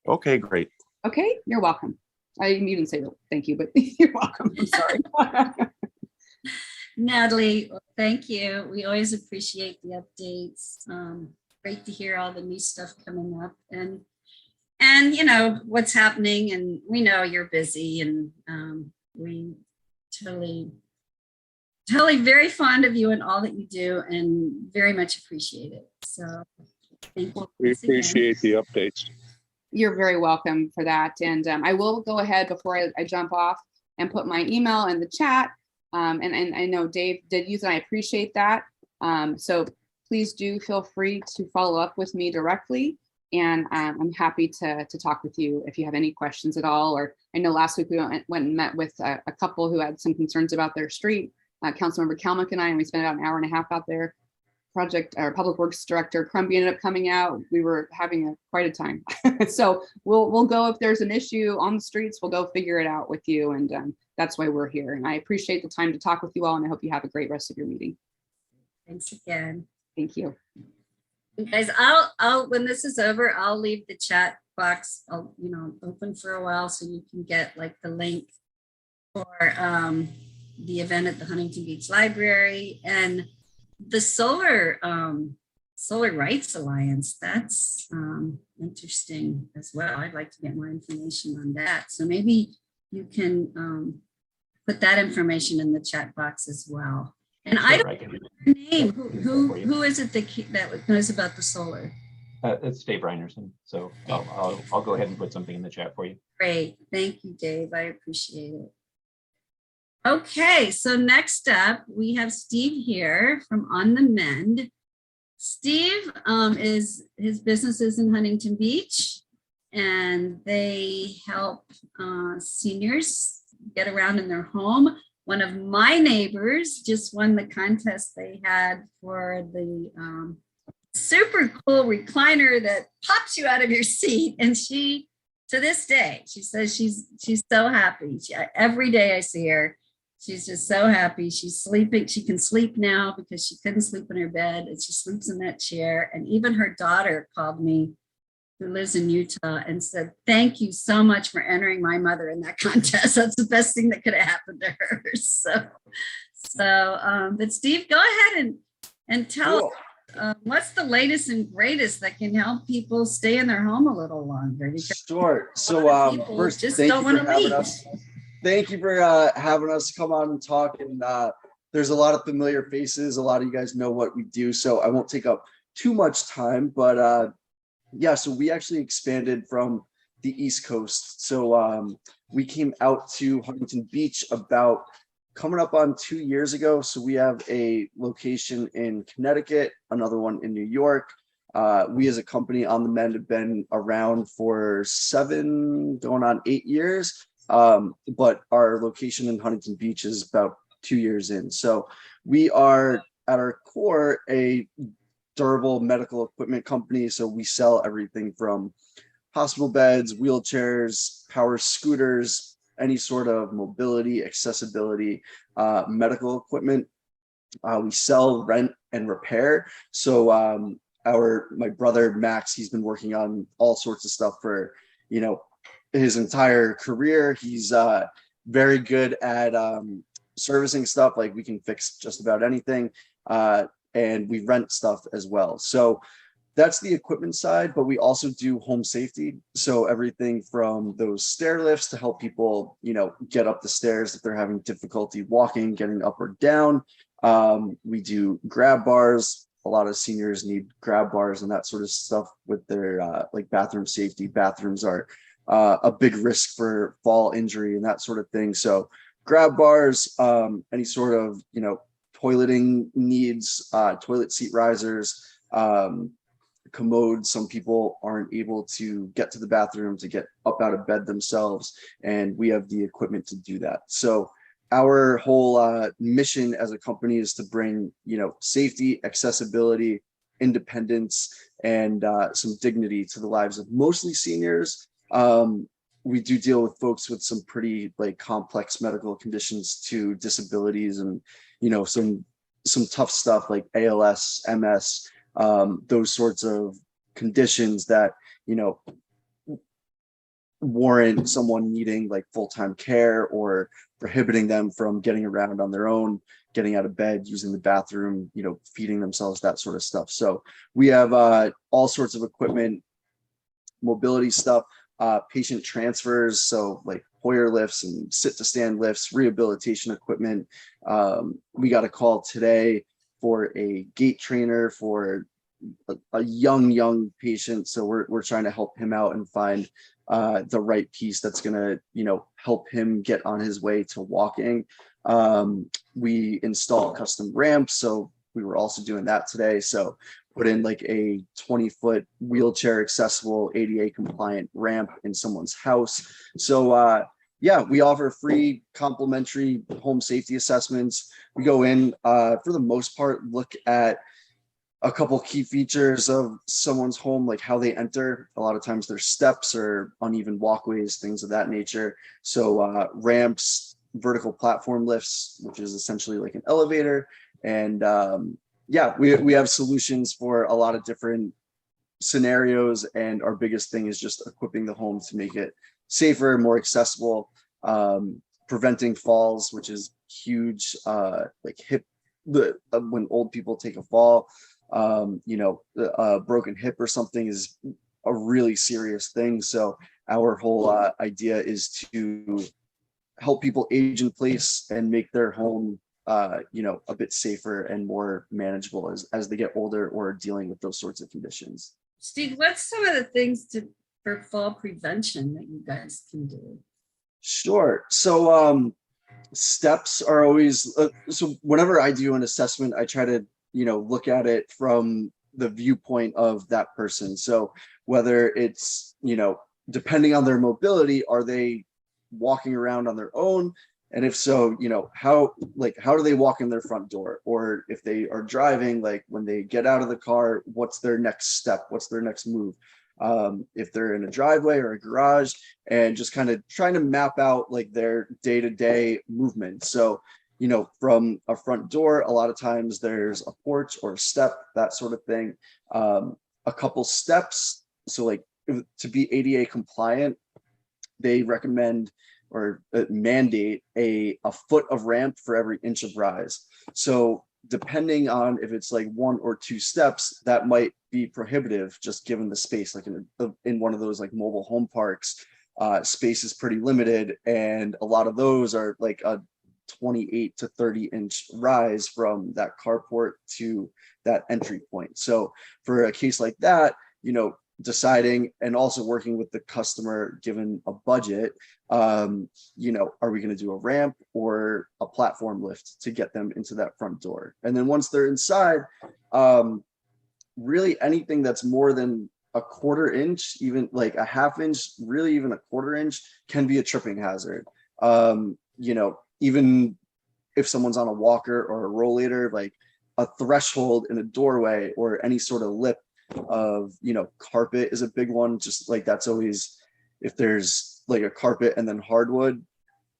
Okay, great. Okay, you're welcome. I didn't even say thank you, but you're welcome. I'm sorry. Natalie, thank you. We always appreciate the updates. Great to hear all the new stuff coming up and what's happening. And we know you're busy, and we totally very fond of you and all that you do, and very much appreciate it. So thank you. We appreciate the updates. You're very welcome for that. And I will go ahead before I jump off and put my email in the chat. And I know Dave did use it. I appreciate that. So please do feel free to follow up with me directly. And I'm happy to talk with you if you have any questions at all. Or I know last week we went and met with a couple who had some concerns about their street. Councilmember Kalmick and I, and we spent about an hour and a half out there. Public Works Director Crumby ended up coming out. We were having quite a time. So we'll go, if there's an issue on the streets, we'll go figure it out with you. And that's why we're here. And I appreciate the time to talk with you all, and I hope you have a great rest of your meeting. Thanks again. Thank you. Guys, I'll when this is over, I'll leave the chat box open for a while, so you can get like the link for the event at the Huntington Beach Library and the Solar Rights Alliance. That's interesting as well. I'd like to get more information on that. So maybe you can put that information in the chat box as well. And I don't Name, who is it that knows about the solar? It's Dave Reinerson. So I'll go ahead and put something in the chat for you. Great. Thank you, Dave. I appreciate it. Okay, so next up, we have Steve here from On the Mend. Steve is his business is in Huntington Beach, and they help seniors get around in their home. One of my neighbors just won the contest they had for the super cool recliner that pops you out of your seat. And she, to this day, she says she's so happy. Every day I see her, she's just so happy. She's sleeping. She can sleep now because she couldn't sleep in her bed, and she sleeps in that chair. And even her daughter called me, who lives in Utah, and said, thank you so much for entering my mother in that contest. That's the best thing that could have happened to her. But Steve, go ahead and tell us what's the latest and greatest that can help people stay in their home a little longer. Because sure. So first, just thank don't you for want to having leave. us. Thank you for having us come on and talk. And there's a lot of familiar faces. A lot of you guys know what we do, so I won't take up too much time. But yeah, so we actually expanded from the East Coast. So we came out to Huntington Beach about coming up on 2 years ago. So we have a location in Connecticut, another one in New York. We as a company On the Mend have been around for 7 going on 8 years. But our location in Huntington Beach is about 2 years in. So we are at our core a durable medical equipment company. So we sell everything from hospital beds, wheelchairs, power scooters, any sort of mobility, accessibility, medical equipment. We sell, rent, and repair. So my brother Max, he's been working on all sorts of stuff for his entire career. He's very good at servicing stuff. Like, we can fix just about anything. And we rent stuff as well. So that's the equipment side, but we also do home safety. So everything from those stair lifts to help people, get up the stairs if they're having difficulty walking, getting up or down. We do grab bars. A lot of seniors need grab bars and that sort of stuff with their like bathroom safety. Bathrooms are a big risk for fall injury and that sort of thing. So grab bars, any sort of, toileting needs, toilet seat risers, commodes. Some people aren't able to get to the bathroom to get up out of bed themselves, and we have the equipment to do that. So our whole mission as a company is to bring, safety, accessibility, independence, and some dignity to the lives of mostly seniors. We do deal with folks with some pretty complex medical conditions too, disabilities, and some tough stuff like ALS, MS, those sorts of conditions that warrant someone needing full-time care or prohibiting them from getting around on their own, getting out of bed, using the bathroom, feeding themselves, that sort of stuff. So we have all sorts of equipment, mobility stuff, patient transfers, so like Hoyer lifts and sit to stand lifts, rehabilitation equipment. We got a call today for a gait trainer for a young patient. So we're trying to help him out and find the right piece that's going to, help him get on his way to walking. We install custom ramps. So we were also doing that today. So put in a 20-foot wheelchair accessible ADA compliant ramp in someone's house. So yeah, we offer free complimentary home safety assessments. We go in, for the most part, look at a couple key features of someone's home, like how they enter. A lot of times there's steps or uneven walkways, things of that nature. So ramps, vertical platform lifts, which is essentially like an elevator. And yeah, we have solutions for a lot of different scenarios. And our biggest thing is just equipping the home to make it safer, more accessible, preventing falls, which is huge. When old people take a fall, a broken hip or something is a really serious thing. So our whole idea is to help people age in place and make their home a bit safer and more manageable as they get older or dealing with those sorts of conditions. Steve, what's some of the things for fall prevention that you guys can do? Sure. So steps are always so whenever I do an assessment, I try to look at it from the viewpoint of that person. So whether it's depending on their mobility, are they walking around on their own? And if so, how do they walk in their front door? Or if they are driving, like when they get out of the car, what's their next step? What's their next move? If they're in a driveway or a garage, and just kind of trying to map out like their day-to-day movement. So, from a front door, a lot of times there's a porch or a step, that sort of thing. A couple steps. So like to be ADA compliant, they recommend or mandate a foot of ramp for every inch of rise. So depending on if it's like 1 or 2 steps, that might be prohibitive just given the space. Like in one of those like mobile home parks, space is pretty limited, and a lot of those are like a 28 to 30 inch rise from that carport to that entry point. So for a case like that, deciding and also working with the customer, given a budget, are we going to do a ramp or a platform lift to get them into that front door? And then once they're inside, really anything that's more than a 1/4 inch, even like a 1/2 inch, really even a 1/4 inch can be a tripping hazard. Even if someone's on a walker or a rollator, like a threshold in a doorway or any sort of lip of carpet is a big one. Just like that's always, if there's like a carpet and then hardwood,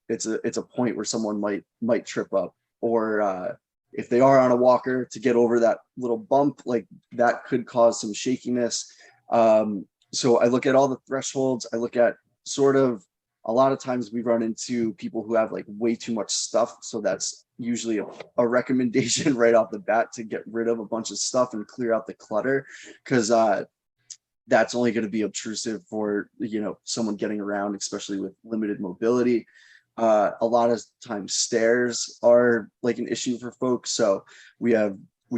it's a point where someone might trip up. Or if they are on a walker, to get over that little bump, like that could cause some shakiness. So I look at all the thresholds. I look at sort of, a lot of times we run into people who have like way too much stuff. So that's usually a recommendation right off the bat to get rid of a bunch of stuff and clear out the clutter, because that's only going to be obtrusive for someone getting around, especially with limited mobility. A lot of times stairs are like an issue for folks. So we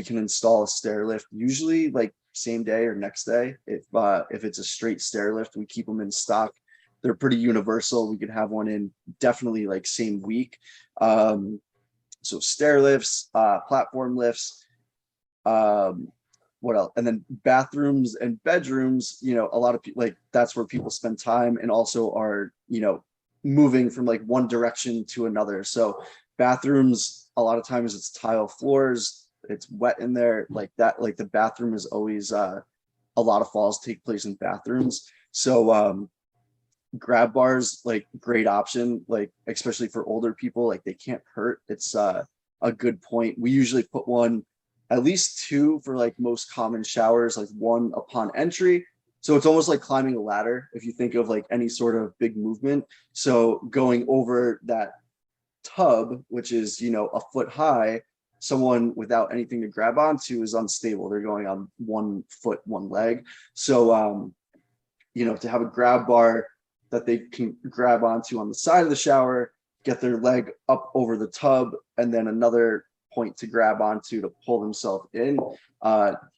can install a stair lift usually like same day or next day. If it's a straight stair lift, we keep them in stock. They're pretty universal. We could have one in definitely like same week. So stair lifts, platform lifts, what else? And then bathrooms and bedrooms, a lot of people, like that's where people spend time and also are, moving from like one direction to another. So bathrooms, a lot of times it's tile floors, it's wet in there, like that, like the bathroom is always, a lot of falls take place in bathrooms. So, grab bars, like great option, like especially for older people, like they can't hurt. It's a good point. We usually put one, at least 2 for like most common showers, like 1 upon entry. So it's almost like climbing a ladder if you think of like any sort of big movement. So going over that tub, which is a foot high, someone without anything to grab onto is unstable. They're going on 1 foot, 1 leg. So to have a grab bar that they can grab onto on the side of the shower, get their leg up over the tub, and then another point to grab onto to pull themselves in.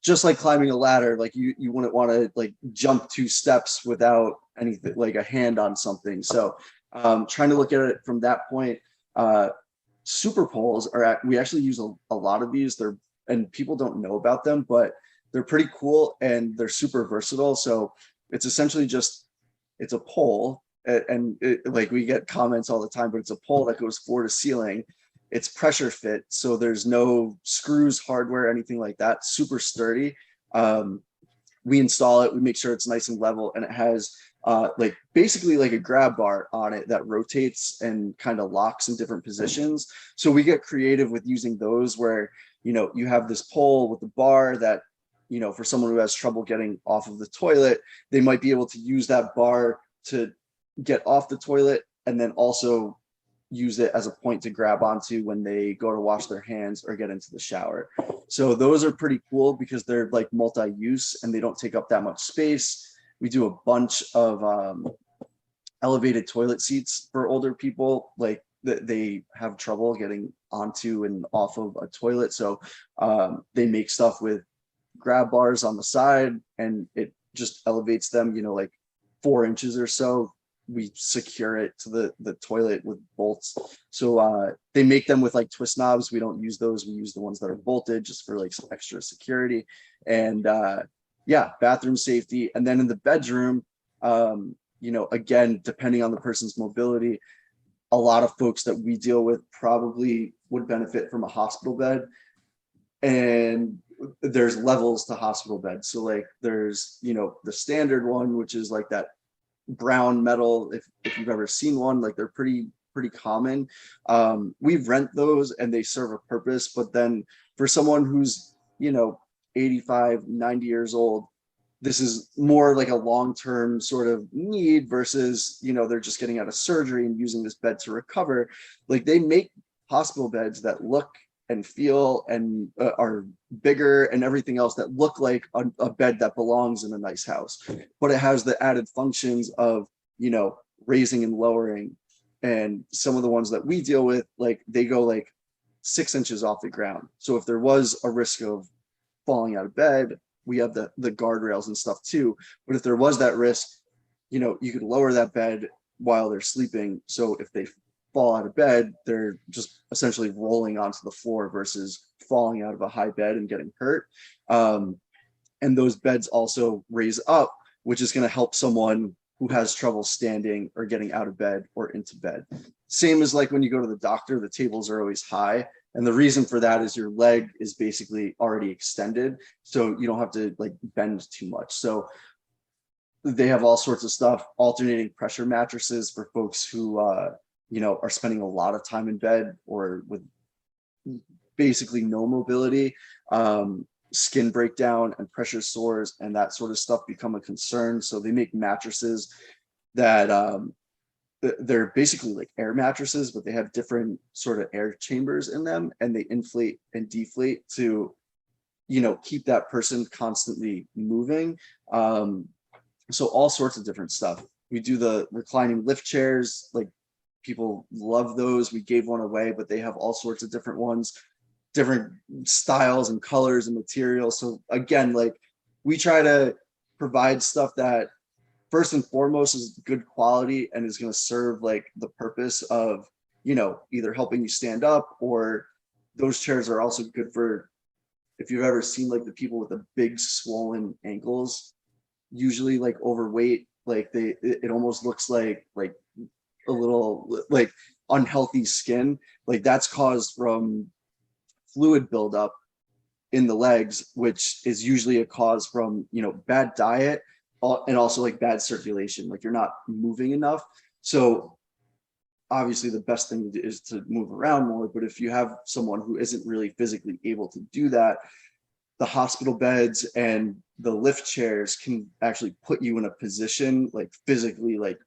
Just like climbing a ladder, like you wouldn't want to like jump 2 steps without anything, like a hand on something. So trying to look at it from that point. Super poles we actually use a lot of these. And people don't know about them, but they're pretty cool and they're super versatile. So it's essentially it's a pole, and like we get comments all the time, but it's a pole that goes floor to ceiling. It's pressure fit, so there's no screws, hardware, anything like that. Super sturdy. We install it, we make sure it's nice and level, and it has like basically like a grab bar on it that rotates and kind of locks in different positions. So we get creative with using those where you have this pole with the bar that for someone who has trouble getting off of the toilet, they might be able to use that bar to get off the toilet and then also use it as a point to grab onto when they go to wash their hands or get into the shower. So those are pretty cool because they're like multi-use and they don't take up that much space. We do a bunch of elevated toilet seats for older people. Like they have trouble getting onto and off of a toilet. So they make stuff with grab bars on the side, and it just elevates them, like 4 inches or so. We secure it to the toilet with bolts. So they make them with like twist knobs. We don't use those. We use the ones that are bolted just for like some extra security. And yeah, bathroom safety. And then in the bedroom, again, depending on the person's mobility, a lot of folks that we deal with probably would benefit from a hospital bed. And there's levels to hospital beds. So like there's, the standard one, which is like that brown metal. If you've ever seen one, like they're pretty common. We rent those and they serve a purpose. But then for someone who's, 85, 90 years old, this is more like a long-term sort of need versus, they're just getting out of surgery and using this bed to recover. Like they make hospital beds that look and feel and are bigger and everything else that look like a bed that belongs in a nice house, but it has the added functions of, raising and lowering. And some of the ones that we deal with, like they go like 6 inches off the ground. So if there was a risk of falling out of bed, we have the guardrails and stuff too. But if there was that risk, you could lower that bed while they're sleeping. So if they fall out of bed, they're just essentially rolling onto the floor versus falling out of a high bed and getting hurt. And those beds also raise up, which is going to help someone who has trouble standing or getting out of bed or into bed. Same as like when you go to the doctor, the tables are always high. And the reason for that is your leg is basically already extended. So you don't have to like bend too much. So they have all sorts of stuff, alternating pressure mattresses for folks who, are spending a lot of time in bed or with basically no mobility. Skin breakdown and pressure sores and that sort of stuff become a concern. So they make mattresses that they're basically like air mattresses, but they have different sort of air chambers in them, and they inflate and deflate to, keep that person constantly moving. So all sorts of different stuff. We do the reclining lift chairs, like people love those. We gave one away, but they have all sorts of different ones, different styles and colors and materials. So again, like we try to provide stuff that first and foremost is good quality and is going to serve like the purpose of, either helping you stand up, or those chairs are also good for, if you've ever seen like the people with the big swollen ankles, usually like overweight, like it almost looks like a little like unhealthy skin. Like that's caused from fluid buildup in the legs, which is usually a cause from, bad diet and also like bad circulation. Like you're not moving enough. So obviously the best thing to do is to move around more. But if you have someone who isn't really physically able to do that, the hospital beds and the lift chairs can actually put you in a position, like physically, like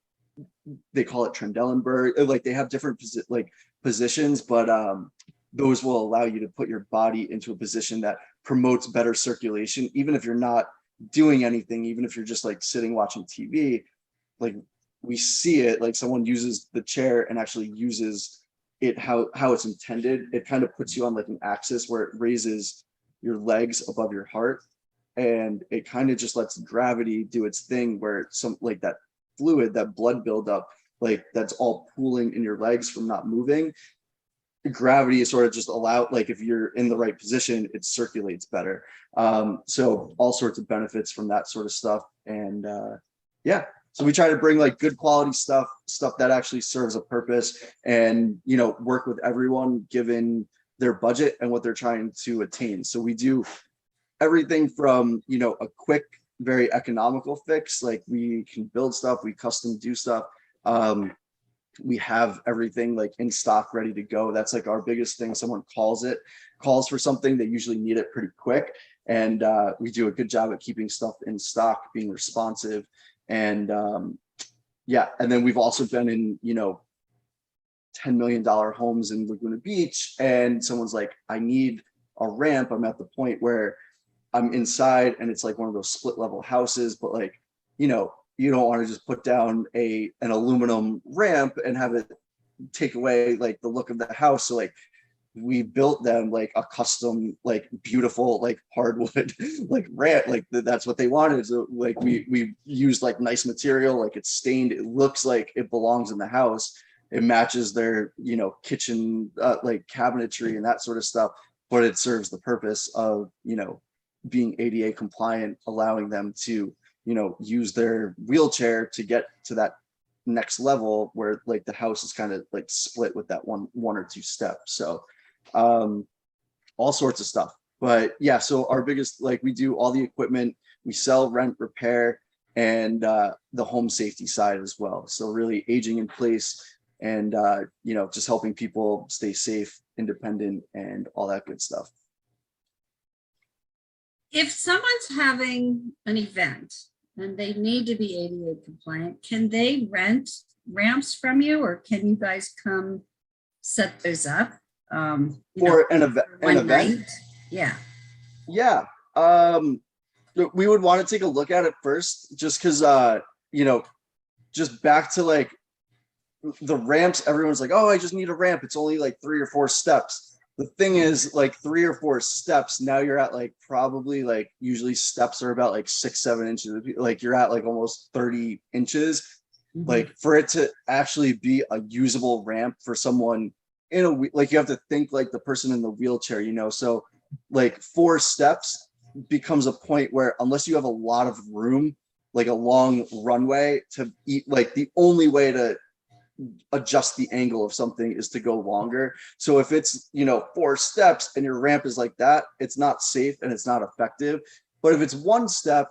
they call it Trendelenburg, like they have different positions, but those will allow you to put your body into a position that promotes better circulation, even if you're not doing anything, even if you're just like sitting watching TV. Like we see it, like someone uses the chair and actually uses it how it's intended. It kind of puts you on like an axis where it raises your legs above your heart, and it kind of just lets gravity do its thing, where some like that fluid, that blood buildup, like that's all pooling in your legs from not moving. Gravity is sort of just allowed, like if you're in the right position, it circulates better. So all sorts of benefits from that sort of stuff. And yeah, so we try to bring like good quality stuff that actually serves a purpose, and work with everyone given their budget and what they're trying to attain. So we do everything from a quick, very economical fix, like we can build stuff, we custom do stuff. We have everything like in stock, ready to go. That's like our biggest thing. Someone calls for something, they usually need it pretty quick. And we do a good job at keeping stuff in stock, being responsive. And yeah, and then we've also been in, $10 million homes in Laguna Beach, and someone's like, I need a ramp. I'm at the point where I'm inside and it's like one of those split level houses, but like, you don't want to just put down an aluminum ramp and have it take away like the look of the house. So like we built them like a custom, like beautiful, like hardwood, like ramp, like that's what they wanted. So like we used like nice material, like it's stained. It looks like it belongs in the house. It matches their, you know, kitchen, like cabinetry and that sort of stuff, but it serves the purpose of, you know, being ADA compliant, allowing them to, you know, use their wheelchair to get to that next level where like the house is kind of like split with that one or two steps. So all sorts of stuff. But yeah, so our biggest, like we do all the equipment, we sell, rent, repair, and the home safety side as well. So really aging in place and you know, just helping people stay safe, independent, and all that good stuff. If someone's having an event and they need to be ADA compliant, can they rent ramps from you, or can you guys come set those up? You For know, an for one event, night? Yeah. yeah. We would want to take a look at it first, just because you know, just back to like the ramps, everyone's like, oh, I just need a ramp. It's only like 3 or 4 steps. The thing is, like 3 or 4 steps, now you're at like probably like usually steps are about like 6-7 inches. Like you're at like almost 30 inches. Like for it to actually be a usable ramp for someone in a, like you have to think like the person in the wheelchair, you know? So like 4 steps becomes a point where unless you have a lot of room, like a long runway to eat, like the only way to adjust the angle of something is to go longer. So if it's, you know, 4 steps and your ramp is like that, it's not safe and it's not effective. But if it's 1 step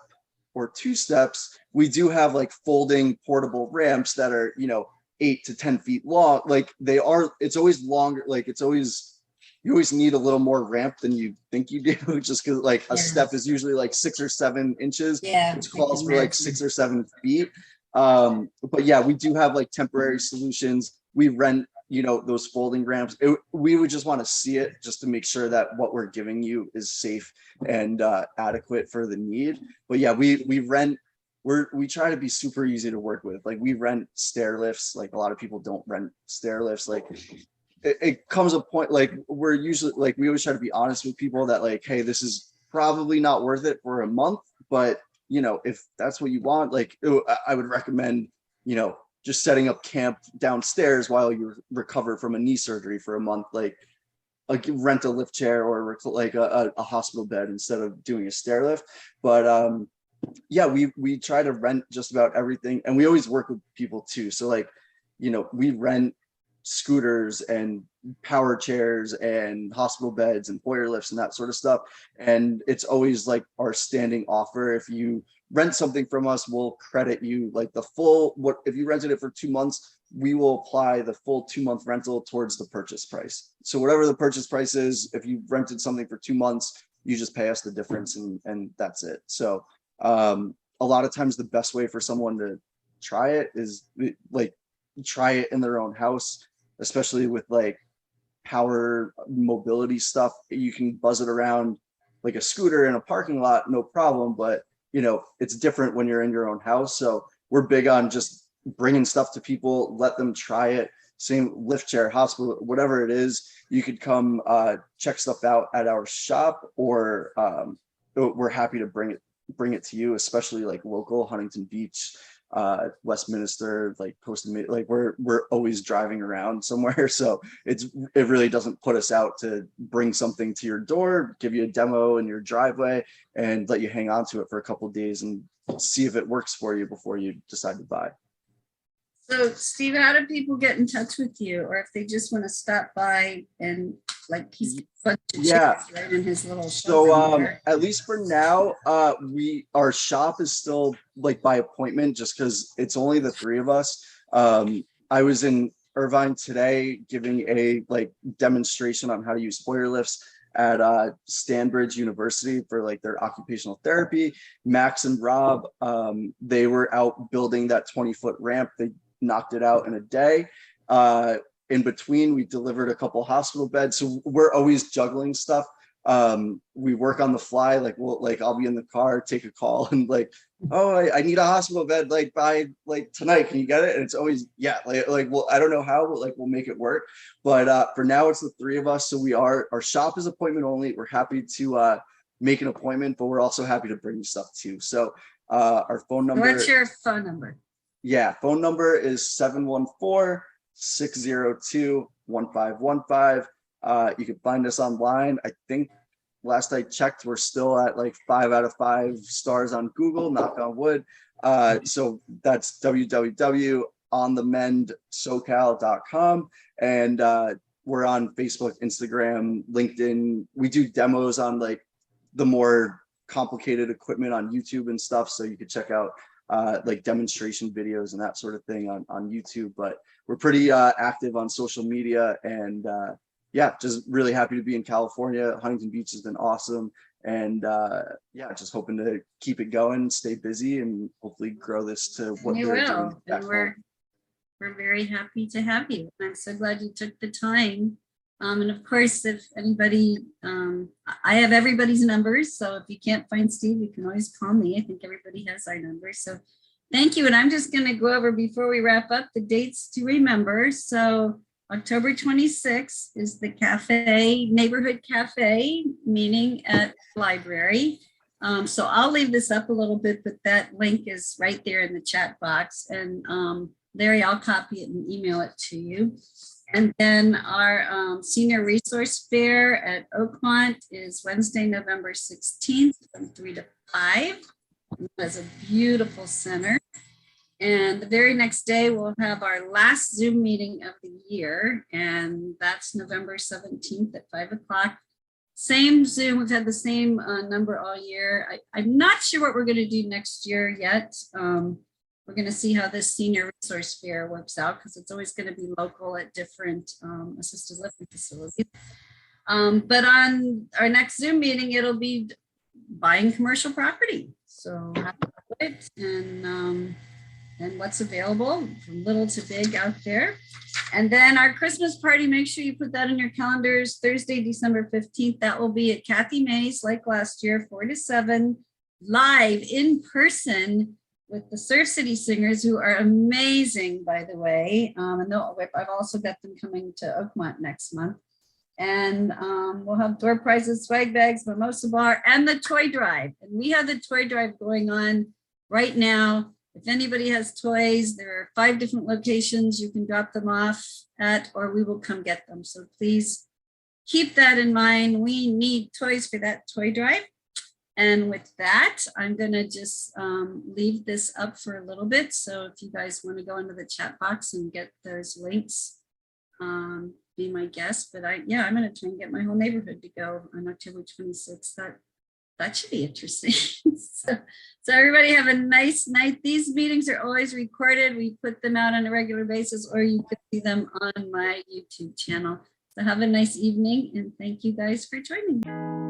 or 2 steps, we do have like folding portable ramps that are, you know, 8 to 10 feet long. Like they are, it's always longer. Like it's always, you always need a little more ramp than you think you do, just because like a step is usually like 6 or 7 inches, which calls for like 6 or 7 feet. But yeah, we do have like temporary solutions. We rent, you know, those folding ramps. We would just want to see it just to make sure that what we're giving you is safe and adequate for the need. But yeah, we rent, we try to be super easy to work with. Like we rent stair lifts. Like a lot of people don't rent stair lifts. Like it comes a point, like we're usually like, we always try to be honest with people that like, hey, this is probably not worth it for a month, but you know, if that's what you want, like I would recommend, you know, just setting up camp downstairs while you recover from a knee surgery for a month, like rent a lift chair or like a hospital bed instead of doing a stair lift. But yeah, we try to rent just about everything, and we always work with people too. So like, you know, we rent scooters and power chairs and hospital beds and Hoyer lifts and that sort of stuff. And it's always like our standing offer. If you rent something from us, we'll credit you like the full, what if you rented it for 2 months, we will apply the full 2-month rental towards the purchase price. So whatever the purchase price is, if you rented something for 2 months, you just pay us the difference and that's it. So a lot of times the best way for someone to try it is like try it in their own house, especially with like power mobility stuff. You can buzz it around like a scooter in a parking lot, no problem. But you know, it's different when you're in your own house. So we're big on just bringing stuff to people, let them try it. Same lift chair, hospital, whatever it is, you could come check stuff out at our shop, or we're happy to bring it to you, especially like local Huntington Beach, Westminster, like like we're always driving around somewhere. So it really doesn't put us out to bring something to your door, give you a demo in your driveway and let you hang on to it for a couple of days and see if it works for you before you decide to buy. So Steve, how do people get in touch with you, or if they just want to stop by and like he's right in his little so at least for now, our shop is still like by appointment, just because it's only the 3 of us. I was in Irvine today giving a like demonstration on how to use Hoyer lifts at Stanbridge University for like their occupational therapy. Max and Rob, they were out building that 20-foot ramp. They knocked it out in a day. In between, we delivered a couple hospital beds. So we're always juggling stuff. We work on the fly, like I'll be in the car, take a call and like, oh, I need a hospital bed like by like tonight, can you get it? And it's always yeah, well, I don't know how, but like we'll make it work. But for now it's the three of us, so our shop is appointment only. We're happy to make an appointment, but we're also happy to bring you stuff too. So our phone number. What's your phone number? Yeah, phone number is 714-602-1515. You can find us online. I think last I checked, we're still at like 5 out of 5 stars on Google, knock on wood. So that's www.onthemendsocal.com. And we're on Facebook, Instagram, LinkedIn. We do demos on like the more complicated equipment on YouTube and stuff. So you could check out like demonstration videos and that sort of thing on YouTube. But we're pretty active on social media, and yeah, just really happy to be in California. Huntington Beach has been awesome, and yeah, just hoping to keep it going, stay busy, and hopefully grow this to what We they're will, doing back and home. we're very happy to have you. I'm so glad you took the time. And of course, if anybody, I have everybody's numbers, so if you can't find Steve, you can always call me. I think everybody has our numbers. So thank you. And I'm just going to go over, before we wrap up, the dates to remember. So October 26th is the neighborhood cafe meeting at the library. So I'll leave this up a little bit, but that link is right there in the chat box. And Larry, I'll copy it and email it to you. And then our senior resource fair at Oakmont is Wednesday, November 16th from 3 to 5. That's a beautiful center. And the very next day, we'll have our last Zoom meeting of the year, and that's November 17th at 5 o'clock. Same Zoom, we've had the same number all year. I'm not sure what we're going to do next year yet. We're going to see how this senior resource fair works out, because it's always going to be local at different assisted living facilities. But on our next Zoom meeting, it'll be buying commercial property. So how to do it, and what's available from little to big out there. And then our Christmas party, make sure you put that in your calendars, Thursday, December 15th. That will be at Kathy May's, like last year, 4 to 7, live in person with the Surf City Singers, who are amazing, by the way. And I've also got them coming to Oakmont next month. And we'll have door prizes, swag bags, mimosa bar, and the toy drive. And we have the toy drive going on right now. If anybody has toys, there are 5 different locations you can drop them off at, or we will come get them. So please keep that in mind. We need toys for that toy drive. And with that, I'm going to just leave this up for a little bit. So if you guys want to go into the chat box and get those links, be my guest. But I'm going to try and get my whole neighborhood to go on October 26th. That should be interesting. so everybody have a nice night. These meetings are always recorded. We put them out on a regular basis, or you can see them on my YouTube channel. So have a nice evening, and thank you guys for joining me.